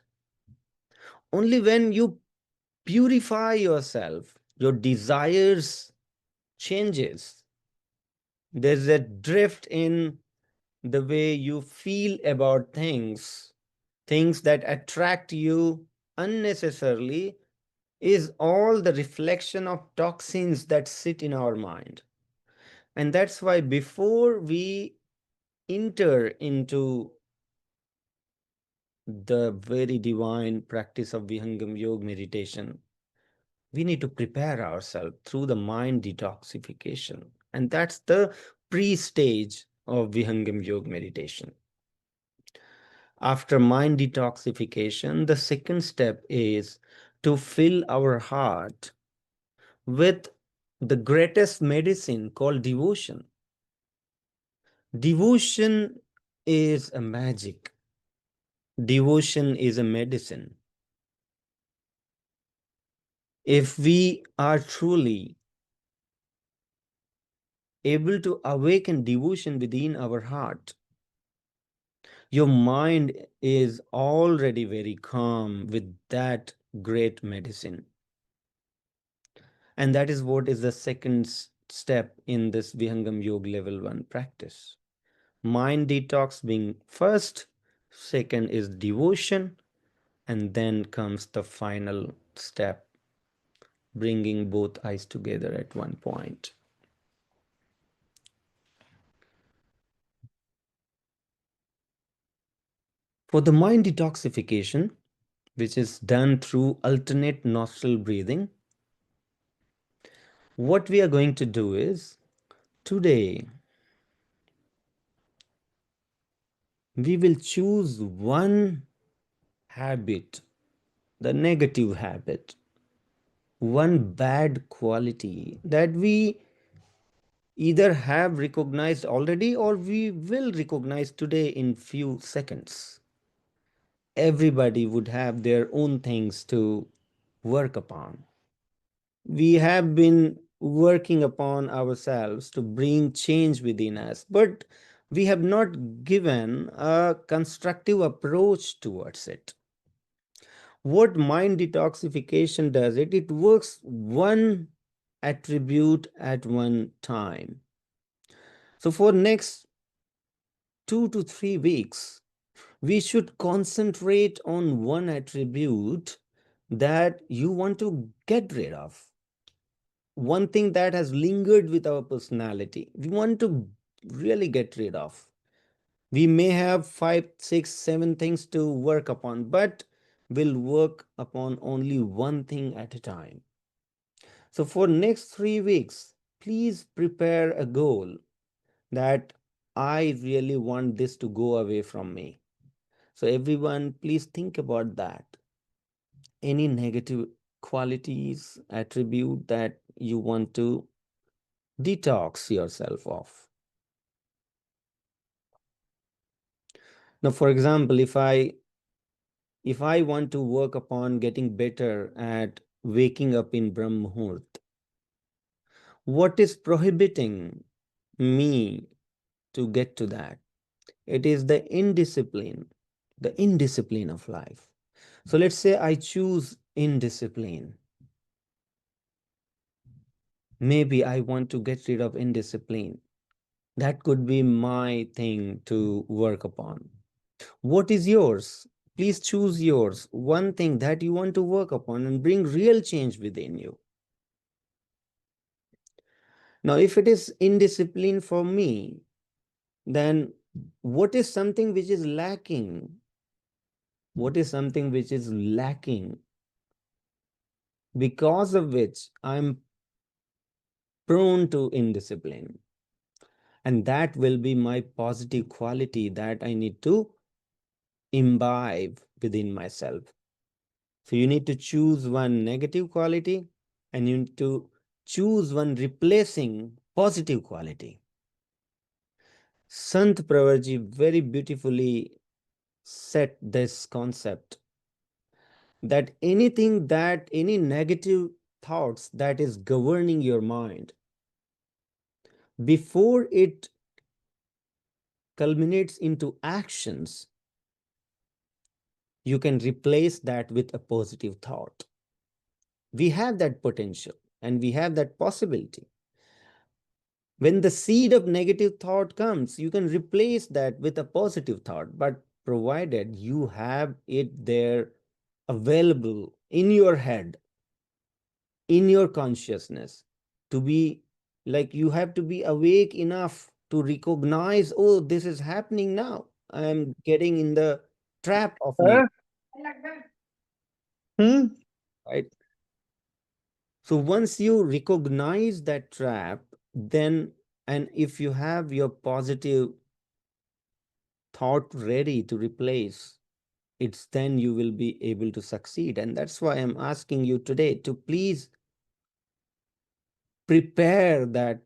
Only when you purify yourself, your desires changes. There's a drift in the way you feel about things that attract you unnecessarily is all the reflection of toxins that sit in our mind. And that's why before we enter into the very divine practice of Vihangam Yoga meditation, we need to prepare ourselves through the mind detoxification. And that's the pre-stage of Vihangam Yoga meditation. After mind detoxification, the second step is to fill our heart with the greatest medicine called devotion. Devotion is a magic. Devotion is a medicine. If we are truly able to awaken devotion within our heart, your mind is already very calm with that great medicine. And that is what is the second step in this Vihangam Yoga level 1 practice. Mind detox being first, second is devotion, and then comes the final step, bringing both eyes together at one point. For the mind detoxification, which is done through alternate nostril breathing, what we are going to do is, today, we will choose one habit, the negative habit, one bad quality that we either have recognized already or we will recognize today in few seconds. Everybody would have their own things to work upon. We have been working upon ourselves to bring change within us, but we have not given a constructive approach towards it. What mind detoxification does, it works one attribute at one time. So for next 2 to 3 weeks, we should concentrate on one attribute that you want to get rid of. One thing that has lingered with our personality, we want to really get rid of. We may have 5, 6, 7 things to work upon, but we'll work upon only one thing at a time. So for next 3 weeks, please prepare a goal that I really want this to go away from me. So everyone, please think about that. Any negative qualities, attribute that you want to detox yourself of. Now, for example, if I want to work upon getting better at waking up in Brahm Muhurt, what is prohibiting me to get to that? It is the indiscipline of life. So let's say I choose indiscipline. Maybe I want to get rid of indiscipline. That could be my thing to work upon. What is yours? Please choose yours. One thing that you want to work upon and bring real change within you. Now, if it is indiscipline for me, then what is something which is lacking? What is something which is lacking because of which I'm prone to indiscipline? And that will be my positive quality that I need to imbibe within myself. So you need to choose one negative quality and you need to choose one replacing positive quality. Sant Pravarji very beautifully set this concept that any negative thoughts that is governing your mind, before it culminates into actions, you can replace that with a positive thought. We have that potential and we have that possibility. When the seed of negative thought comes, you can replace that with a positive thought, but provided you have it there available in your head, in your consciousness, to be like, you have to be awake enough to recognize, oh, this is happening now. I am getting in the trap of negative, right? So once you recognize that trap, then, and if you have your positive thought ready to replace, it's then you will be able to succeed. And that's why I'm asking you today to please prepare that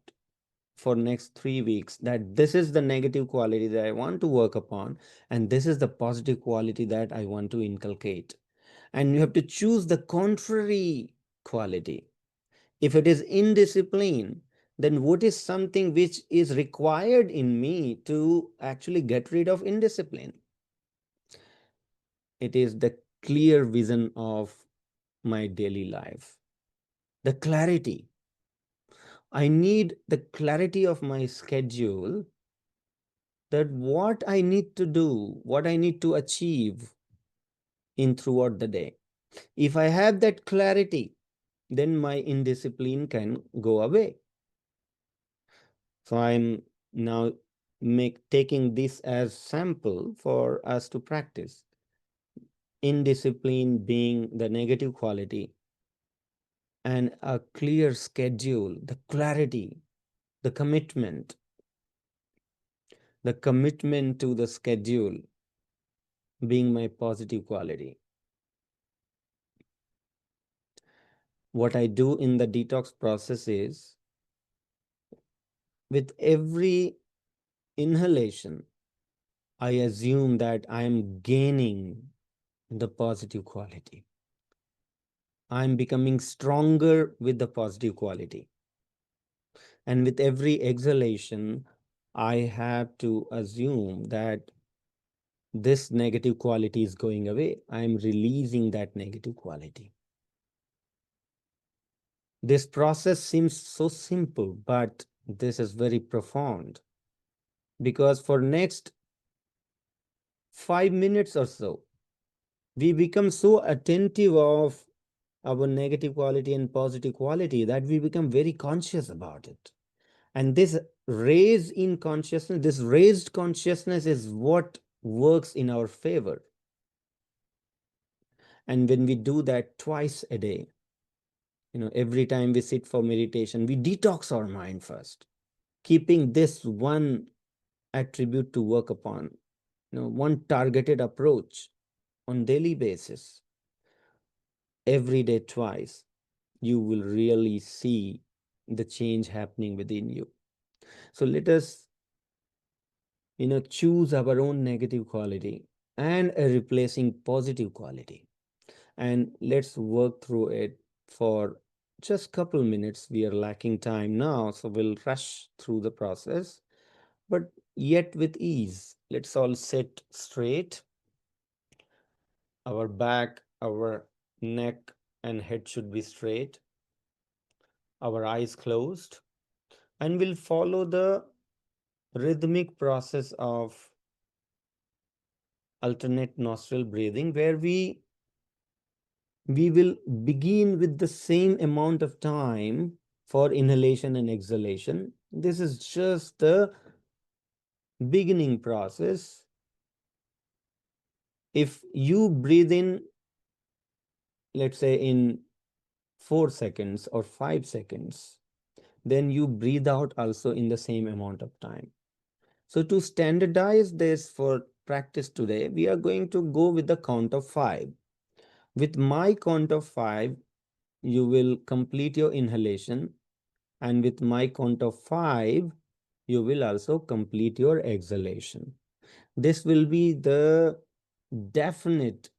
for next 3 weeks, that this is the negative quality that I want to work upon, and this is the positive quality that I want to inculcate. And you have to choose the contrary quality. If it is indiscipline, then what is something which is required in me to actually get rid of indiscipline? It is the clear vision of my daily life, the clarity. I need the clarity of my schedule, that what I need to do, what I need to achieve in throughout the day. If I have that clarity, then my indiscipline can go away. So I'm now taking this as sample for us to practice. Indiscipline being the negative quality, and a clear schedule, the clarity, the commitment to the schedule being my positive quality. What I do in the detox process is, with every inhalation, I assume that I am gaining the positive quality. I'm becoming stronger with the positive quality. And with every exhalation, I have to assume that this negative quality is going away. I'm releasing that negative quality. This process seems so simple, but this is very profound, because for next 5 minutes or so, we become so attentive of our negative quality and positive quality that we become very conscious about it. And this raised consciousness is what works in our favor. And when we do that twice a day, every time we sit for meditation, we detox our mind first, keeping this one attribute to work upon, one targeted approach on daily basis, every day twice, you will really see the change happening within you. So let us, choose our own negative quality and a replacing positive quality. And let's work through it for just couple minutes. We are lacking time now, so we'll rush through the process, but yet with ease. Let's all sit straight. Our back, our neck and head should be straight. Our eyes closed. And we'll follow the rhythmic process of alternate nostril breathing, where we will begin with the same amount of time for inhalation and exhalation. This is just the beginning process. If you breathe in, let's say in 4 seconds or 5 seconds, then you breathe out also in the same amount of time. So to standardize this for practice today, we are going to go with the count of 5. With my count of 5, you will complete your inhalation, and with my count of 5, you will also complete your exhalation. This will be the definite,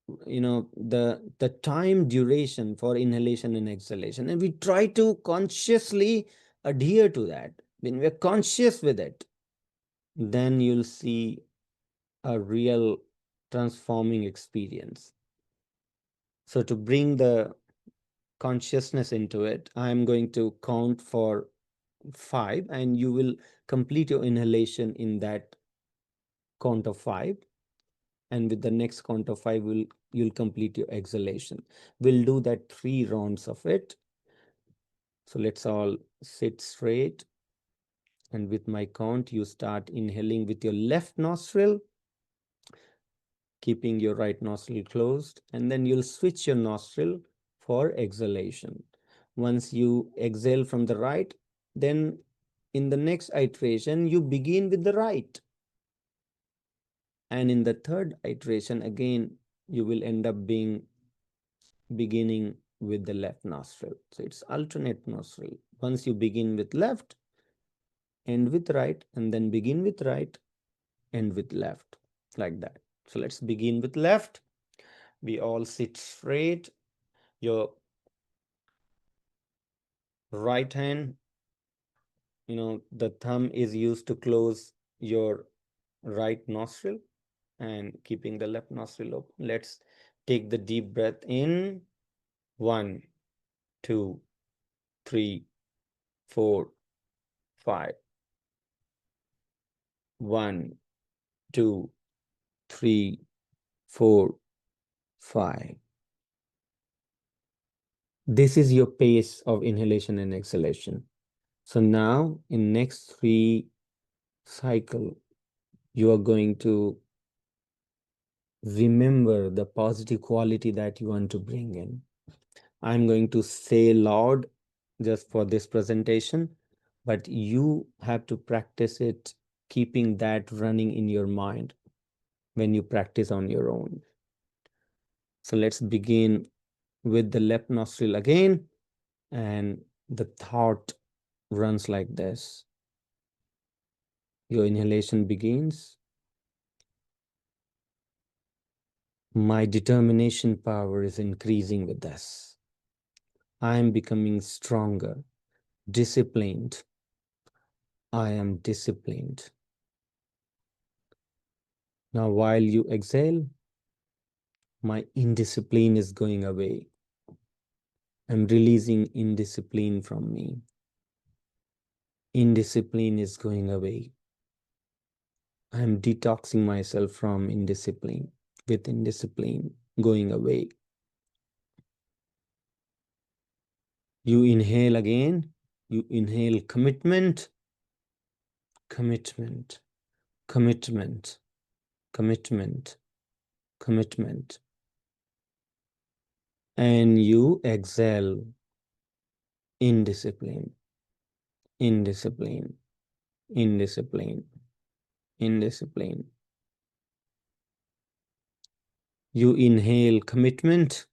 the time duration for inhalation and exhalation, and we try to consciously adhere to that. When we're conscious with it, then you'll see a real transforming experience. So to bring the consciousness into it, I'm going to count for 5, and you will complete your inhalation in that count of 5. And with the next count of 5, you'll complete your exhalation. We'll do that 3 rounds of it. So let's all sit straight. And with my count, you start inhaling with your left nostril, keeping your right nostril closed, and then you'll switch your nostril for exhalation. Once you exhale from the right, then in the next iteration, you begin with the right. And in the third iteration, again, you will end up beginning with the left nostril. So it's alternate nostril. Once you begin with left, end with right, and then begin with right, end with left, like that. So let's begin with left. We all sit straight. Your right hand, the thumb is used to close your right nostril and keeping the left nostril open. Let's take the deep breath in. 1, 2, 3, 4, 5. 1, 2, 3, 4, 5. This is your pace of inhalation and exhalation. So now in next 3 cycle, you are going to remember the positive quality that you want to bring in. I'm going to say loud just for this presentation, but you have to practice it, keeping that running in your mind when you practice on your own. So let's begin with the left nostril again, and the thought runs like this. Your inhalation begins. My determination power is increasing with this. I am becoming stronger, disciplined. I am disciplined. Now, while you exhale, my indiscipline is going away. I'm releasing indiscipline from me. Indiscipline is going away. I'm detoxing myself from indiscipline, with indiscipline going away. You inhale again. You inhale commitment, commitment, commitment, commitment, commitment. And you exhale indiscipline, indiscipline, indiscipline, indiscipline. You inhale commitment,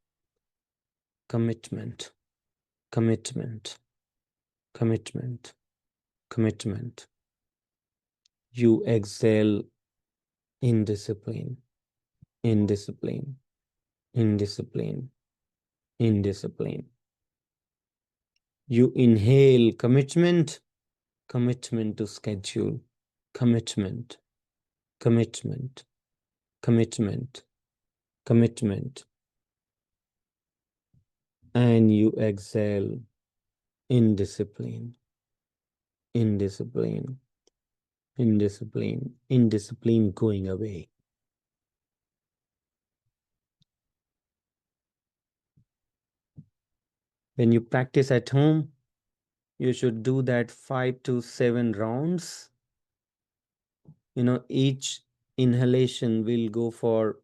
commitment, commitment, commitment, commitment. You exhale indiscipline, indiscipline, indiscipline, indiscipline. You inhale commitment, commitment to schedule, commitment, commitment, commitment, commitment. And you exhale indiscipline, indiscipline, indiscipline, indiscipline going away. When you practice at home, you should do that 5 to 7 rounds. Each inhalation will go for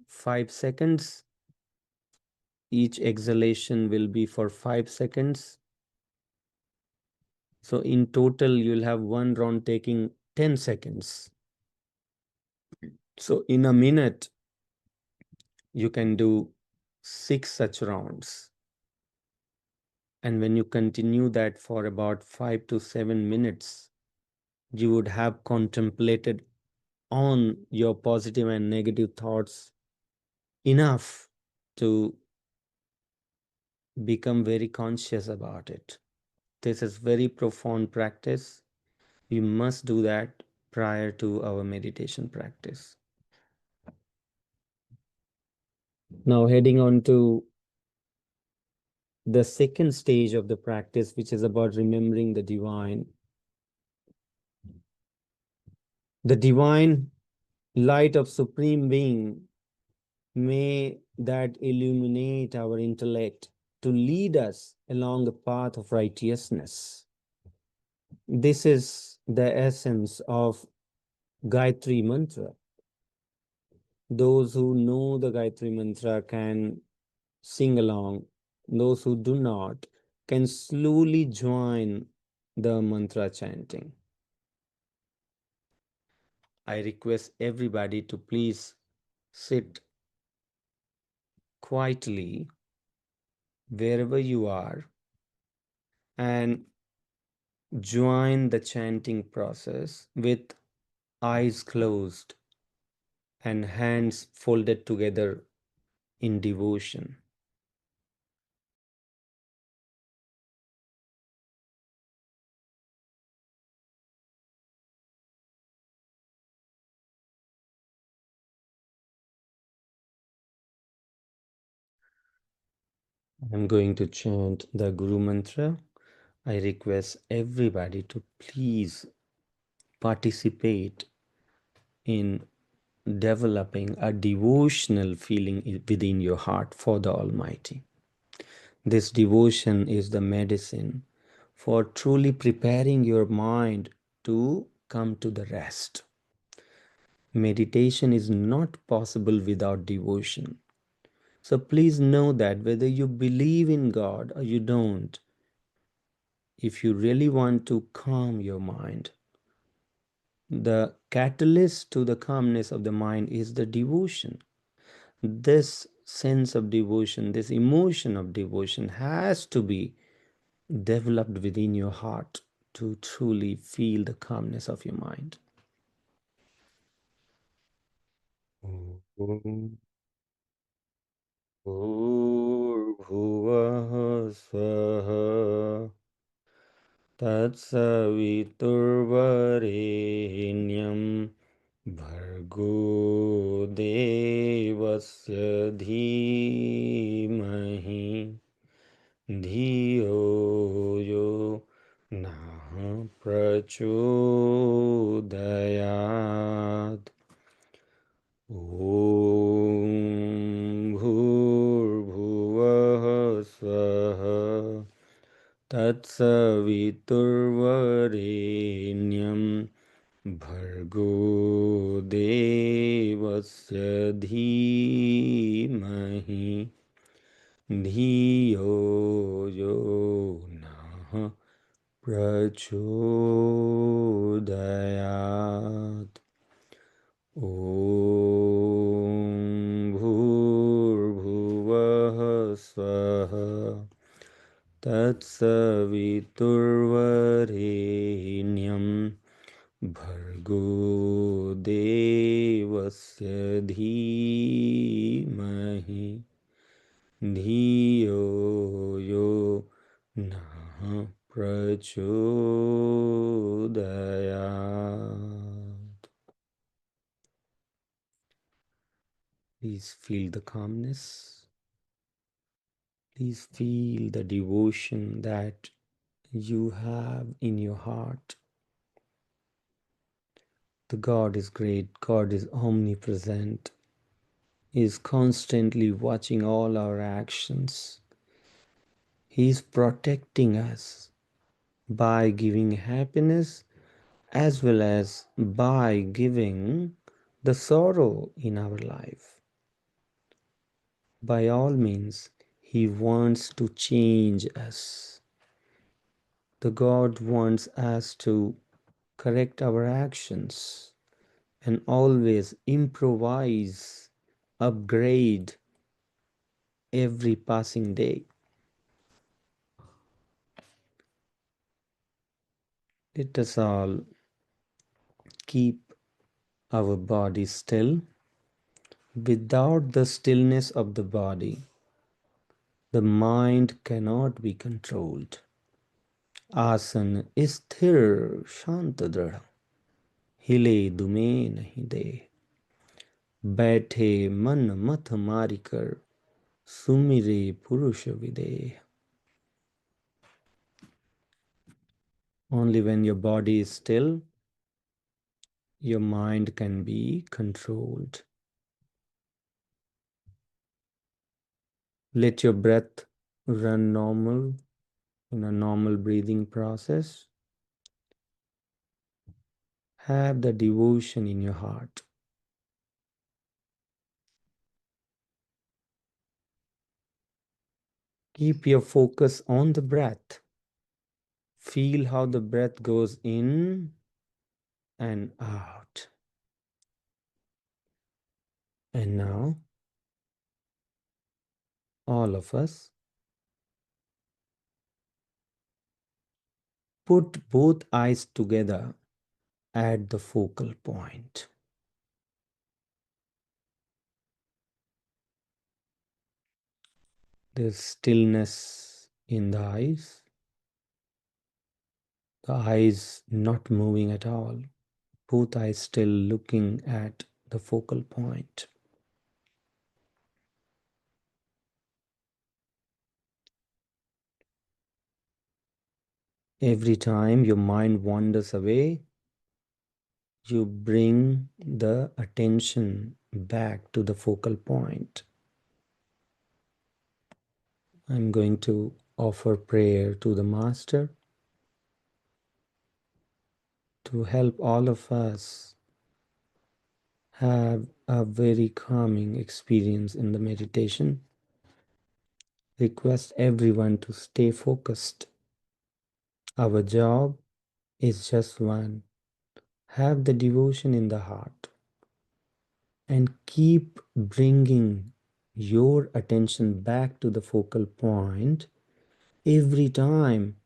5 seconds. Each exhalation will be for 5 seconds. So in total, you'll have one round taking 10 seconds. So in a minute, you can do 6 such rounds. And when you continue that for about 5 to 7 minutes, you would have contemplated on your positive and negative thoughts enough to become very conscious about it. This is very profound practice. We must do that prior to our meditation practice. Now heading on to the second stage of the practice, which is about remembering the divine. The divine light of Supreme Being, may that illuminate our intellect to lead us along the path of righteousness. This is the essence of Gayatri Mantra. Those who know the Gayatri Mantra can sing along. Those who do not can slowly join the mantra chanting. I request everybody to please sit quietly wherever you are and join the chanting process with eyes closed and hands folded together in devotion. I'm going to chant the Guru Mantra. I request everybody to please participate in developing a devotional feeling within your heart for the Almighty. This devotion is the medicine for truly preparing your mind to come to the rest. Meditation is not possible without devotion. So please know that whether you believe in God or you don't, if you really want to calm your mind, the catalyst to the calmness of the mind is the devotion. This sense of devotion, this emotion of devotion has to be developed within your heart to truly feel the calmness of your mind. Om Bhuvah Swaha Tatsaviturvarenyam Bhargo Devasya Dhimahi Dhiyo Yo Nah Prachodayat. Om Bhurbhuvah Swaha Tatsaviturvarenyam Bhargo Devasya Dhimahi Dhiyo Yo Nah Prachodayat. Om Bhurbhuvah Swaha Tatsaviturvarenyam Bhargo Devasya Dhimahi Dhiyo Yo Nah Prachodayat. Please feel the calmness. Please feel the devotion that you have in your heart. The God is great, God is omnipresent, He is constantly watching all our actions. He is protecting us by giving happiness as well as by giving the sorrow in our life. By all means, He wants to change us. The God wants us to correct our actions and always improvise, upgrade every passing day. Let us all keep our body still. Without the stillness of the body, the mind cannot be controlled. आसन स्थिर शांत दृढ़ हिले दुमे नहीं दे बैठे मन मत मारी कर सुमिरे पुरुष विदेह. Only when your body is still, your mind can be controlled. Let your breath run normal in a normal breathing process. Have the devotion in your heart. Keep your focus on the breath. Feel how the breath goes in and out. And now, all of us put both eyes together at the focal point. There's stillness in the eyes not moving at all, both eyes still looking at the focal point. Every time your mind wanders away, you bring the attention back to the focal point. I'm going to offer prayer to the Master to help all of us have a very calming experience in the meditation. Request everyone to stay focused. Our job is just one. Have the devotion in the heart and keep bringing your attention back to the focal point every time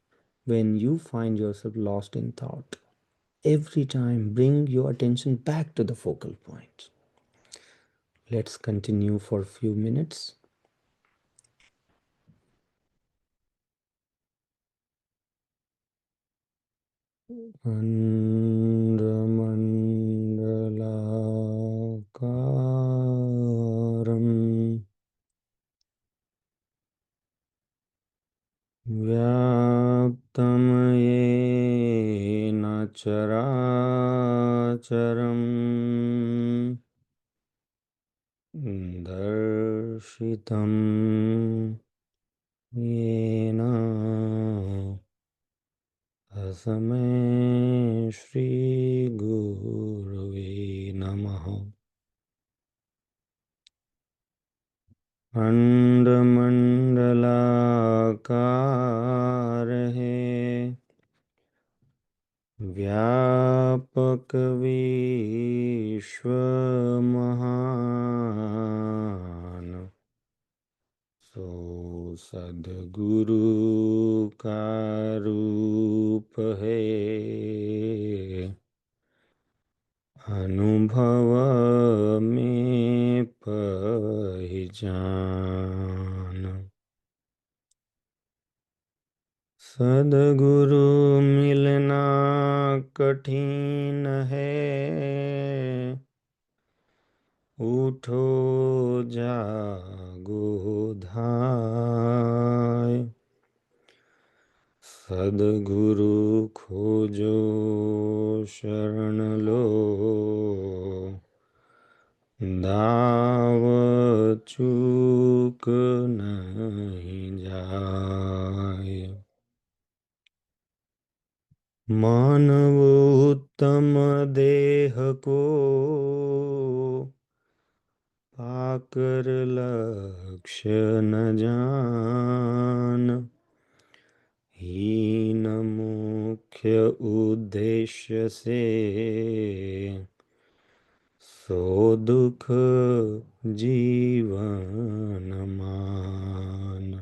when you find yourself lost in thought. Every time, bring your attention back to the focal point. Let's continue for a few minutes. Andamandalakaram Vyaptam yena characharam darshitam yena tasmai Shri Gurave Namaha. अंडमंडलाकार है व्यापक विश्व महान सो सद्गुरु का रूप है अनुभव में पहचान सद्गुरु मिलना कठिन है उठो जागो धाय सद्गुरु खोजो शरण लो दाव चूक नहीं जाय मानव उत्तम देह को पाकर लक्ष्य न जान हीन मुख्य उद्देश्य से सो दुख जीवन मान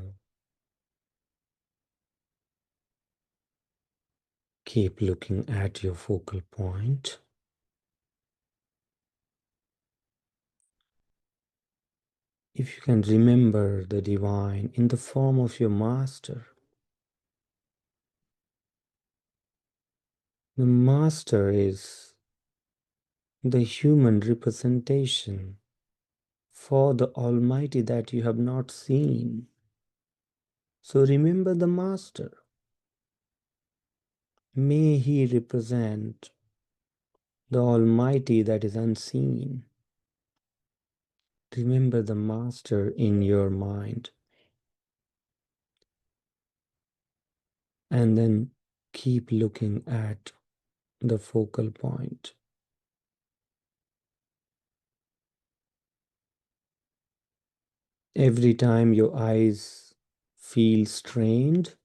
Keep looking at your focal point. If you can remember the divine in the form of your master, the master is the human representation for the Almighty that you have not seen. So remember the master. May he represent the Almighty that is unseen. Remember the master in your mind. And then keep looking at the focal point. Every time your eyes feel strained,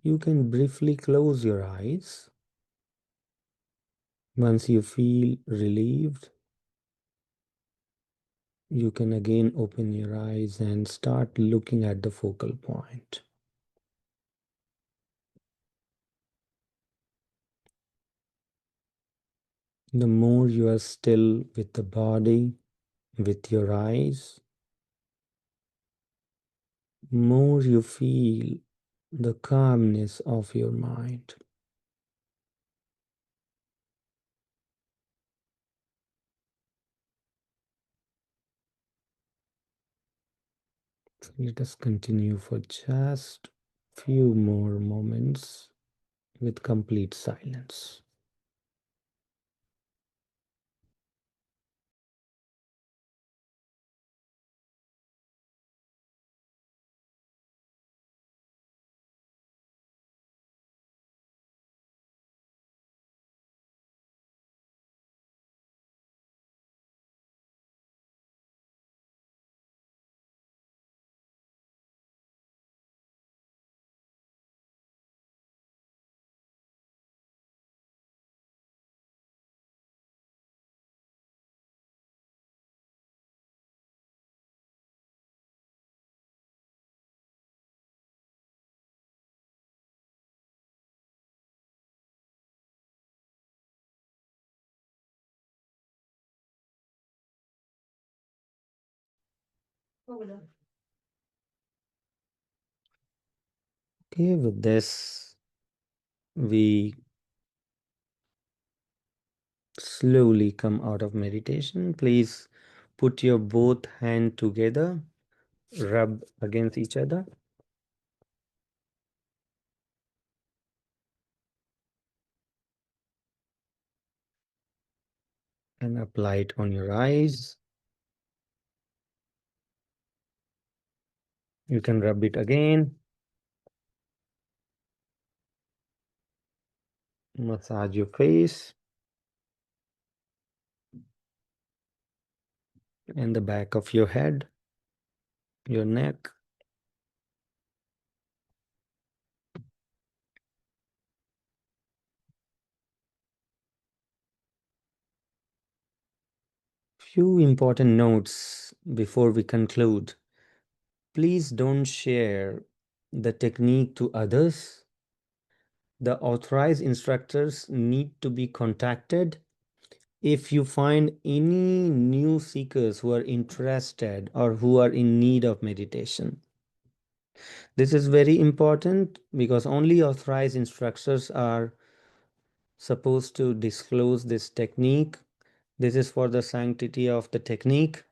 you can briefly close your eyes. Once you feel relieved, you can again open your eyes and start looking at the focal point. The more you are still with the body, with your eyes, more you feel the calmness of your mind. So let us continue for just few more moments with complete silence. Okay, with this, we slowly come out of meditation. Please put your both hand together, rub against each other, and apply it on your eyes. You can rub it again, massage your face and the back of your head, your neck. Few important notes before we conclude. Please don't share the technique to others. The authorized instructors need to be contacted. If you find any new seekers who are interested or who are in need of meditation, this is very important because only authorized instructors are supposed to disclose this technique. This is for the sanctity of the technique.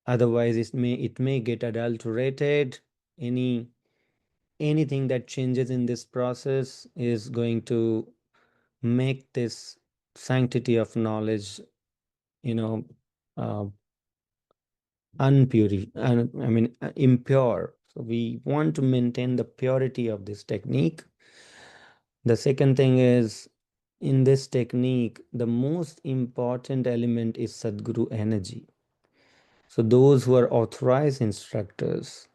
Otherwise, it may get adulterated. Anything that changes in this process is going to make this sanctity of knowledge, you know, uh, impure. So we want to maintain the purity of this technique. The second thing is, in this technique, the most important element is Sadguru energy. So those who are authorized instructors,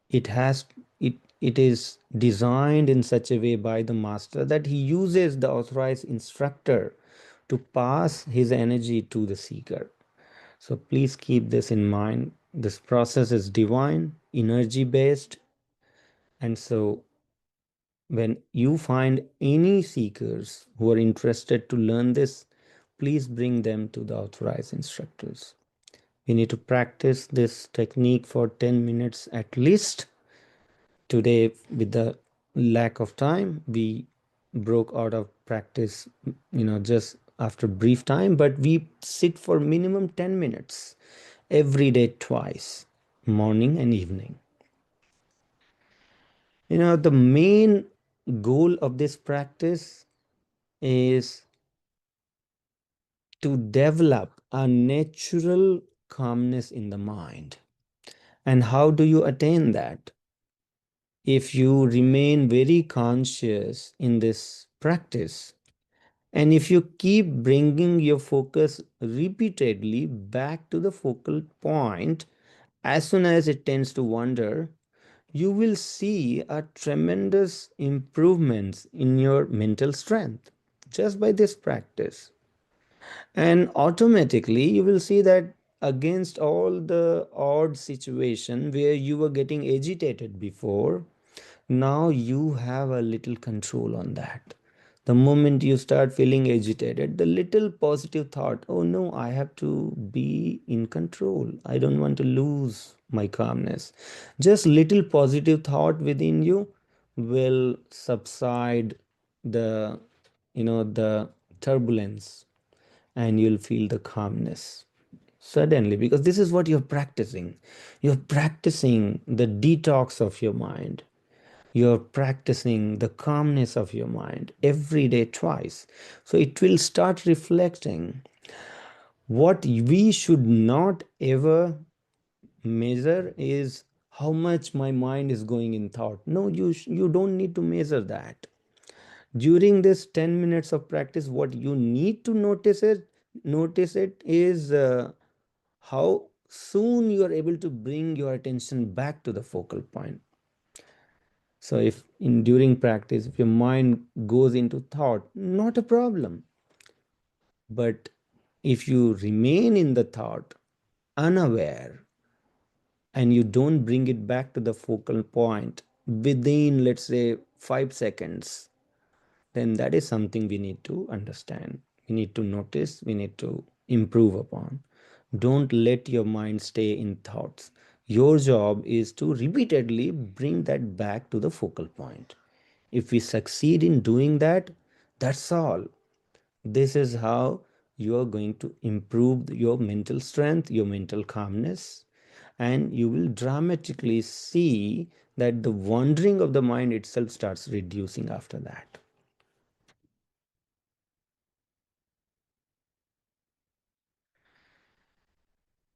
it has it is designed in such a way by the master that he uses the authorized instructor to pass his energy to the seeker. So please keep this in mind. This process is divine, energy based. And so when you find any seekers who are interested to learn this, please bring them to the authorized instructors. We need to practice this technique for 10 minutes at least. Today, with the lack of time, we broke out of practice, just after brief time, but we sit for minimum 10 minutes every day, twice, morning and evening. The main goal of this practice is to develop a natural calmness in the mind. And how do you attain that? If you remain very conscious in this practice, and if you keep bringing your focus repeatedly back to the focal point, as soon as it tends to wander, you will see a tremendous improvements in your mental strength just by this practice. And automatically you will see that against all the odd situation where you were getting agitated before, now you have a little control on that. The moment you start feeling agitated, the little positive thought, oh no, I have to be in control. I don't want to lose my calmness. Just little positive thought within you will subside the, the turbulence, and you'll feel the calmness suddenly, because this is what you're practicing the detox of your mind. You're practicing the calmness of your mind every day twice. So it will start reflecting. What we should not ever measure is how much my mind is going in thought. No, you don't need to measure that. During this 10 minutes of practice, what you need to notice it is how soon you are able to bring your attention back to the focal point. So if in during practice, if your mind goes into thought, not a problem. But if you remain in the thought unaware, and you don't bring it back to the focal point within, let's say, 5 seconds, then that is something we need to understand. We need to notice, we need to improve upon. Don't let your mind stay in thoughts. Your job is to repeatedly bring that back to the focal point. If we succeed in doing that, that's all. This is how you are going to improve your mental strength, your mental calmness, and you will dramatically see that the wandering of the mind itself starts reducing after that.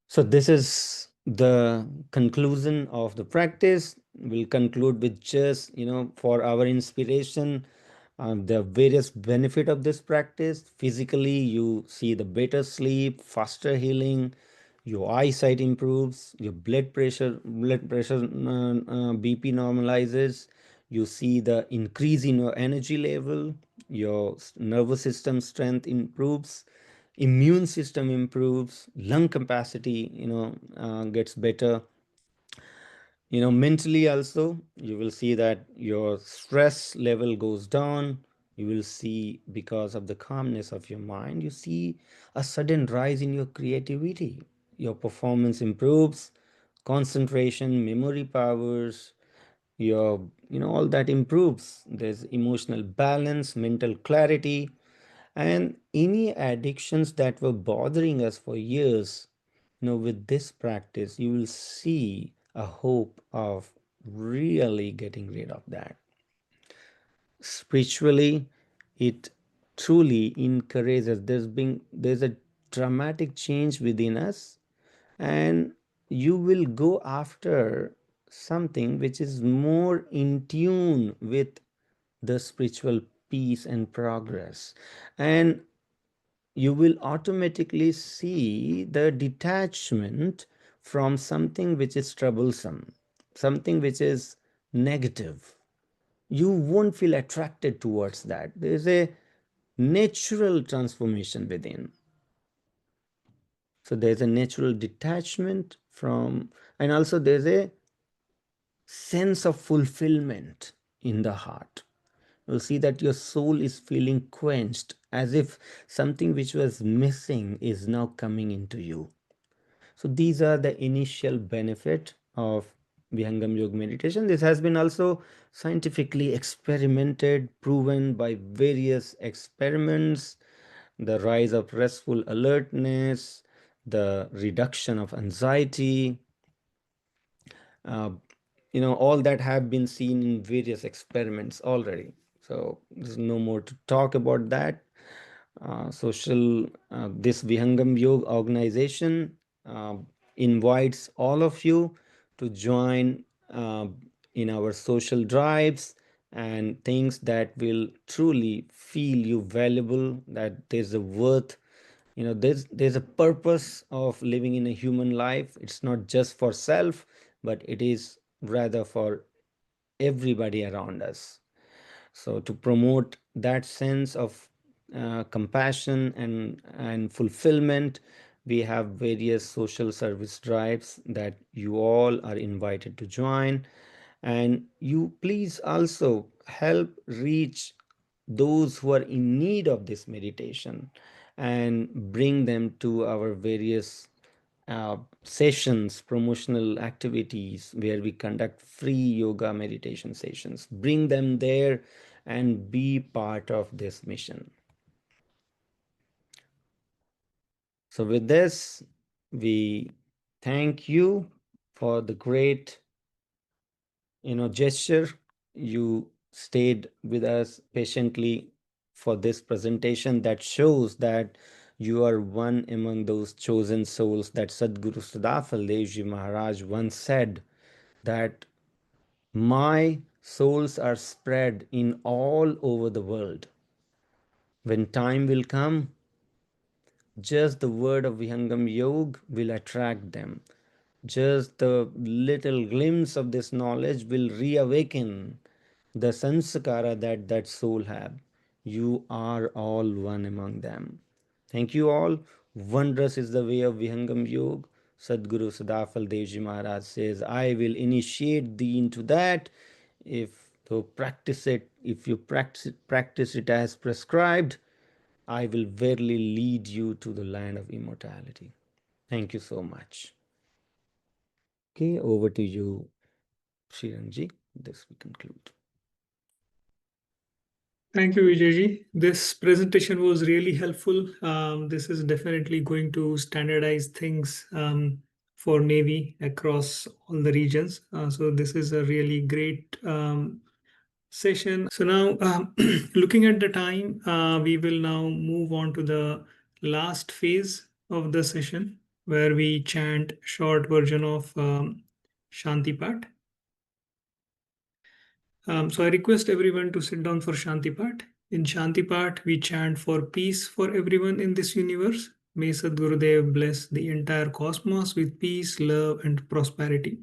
So this is the conclusion of the practice. We'll conclude with just, for our inspiration, the various benefit of this practice. Physically, you see the better sleep, faster healing, your eyesight improves, your blood pressure, BP normalizes. You see the increase in your energy level, your nervous system strength improves, immune system improves, lung capacity gets better. Mentally also, you will see that your stress level goes down. You will see, because of the calmness of your mind, you see a sudden rise in your creativity. Your performance improves, concentration, memory powers, your all that improves. There's emotional balance, mental clarity, and any addictions that were bothering us for years, with this practice, you will see a hope of really getting rid of that. Spiritually, it truly encourages. There's a dramatic change within us, and you will go after something which is more in tune with the spiritual peace and progress. And you will automatically see the detachment from something which is troublesome, something which is negative. You won't feel attracted towards that. There is a natural transformation within. So there's a natural detachment from, and also there's a sense of fulfillment in the heart. You'll see that your soul is feeling quenched, as if something which was missing is now coming into you. So these are the initial benefit of Vihangam Yoga meditation. This has been also scientifically experimented, proven by various experiments. The rise of restful alertness, the reduction of anxiety, uh, all that have been seen in various experiments already. So there's no more to talk about that. This Vihangam Yoga organization uh, invites all of you to join in our social drives and things that will truly feel you valuable, that there's a worth, there's a purpose of living in a human life. It's not just for self, but it is rather for everybody around us. So to promote that sense of compassion and fulfillment, We have various social service drives that you all are invited to join. And you please also help reach those who are in need of this meditation and bring them to our various sessions, promotional activities where we conduct free yoga meditation sessions. Bring them there and be part of this mission. So, with this, we thank you for the great gesture. You stayed with us patiently for this presentation. That shows that you are one among those chosen souls that Sadguru Sadafal Maharaj once said that my souls are spread in all over the world. When time will come, just the word of Vihangam Yoga will attract them. Just the little glimpse of this knowledge will reawaken the sanskara that that soul have. You are all one among them. Thank you all. Wondrous is the way of Vihangam Yoga. Sadguru Sadafal Devji Maharaj says, I will initiate thee into that if you practice it, practice it as prescribed, I will verily lead you to the land of immortality. Thank you so much. Okay, over to you, Shiranji. This we conclude. Thank you, Vijayji. This presentation was really helpful. This is definitely going to standardize things for Navy across all the regions. So this is a really great session. So now, looking at the time, we will now move on to the last phase of the session, where we chant short version of Shanti Pat. So I request everyone to sit down for Shanti Pat. In Shanti Pat, we chant for peace for everyone in this universe. May Sadgurudeo bless the entire cosmos with peace, love, and prosperity.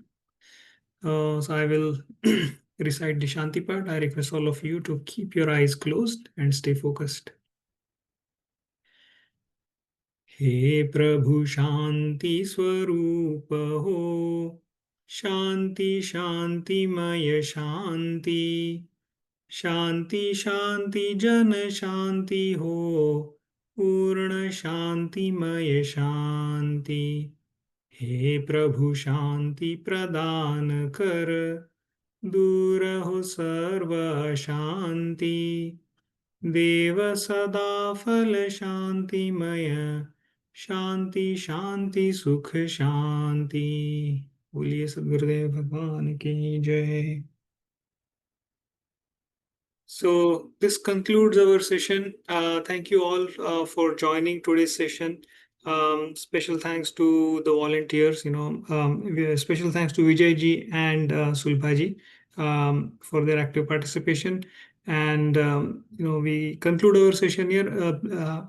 So I will recite the Shanti Pat. I request all of you to keep your eyes closed and stay focused. हे प्रभु शांति स्वरूप हो, शांति शांतिमय शांति, शांति शांति जन शांति हो, पूर्ण शांतिमय शांति। हे प्रभु शांति प्रदान कर, दूर हो सर्व अशांति, देव सदा फल शांतिमय, शांति शांति सुख शांति। बोलिए सद्गुरुदेव भगवान की जय। So this concludes our session. Thank you all for joining today's session. Special thanks to the volunteers. Special thanks to Vijay ji and Sulbha ji for their active participation. And we conclude our session here.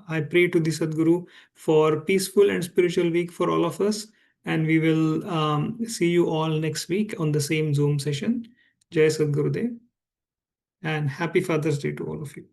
I pray to the Sadguru for peaceful and spiritual week for all of us. And we will see you all next week on the same Zoom session. Jai Sadgurudev. And happy Father's Day to all of you.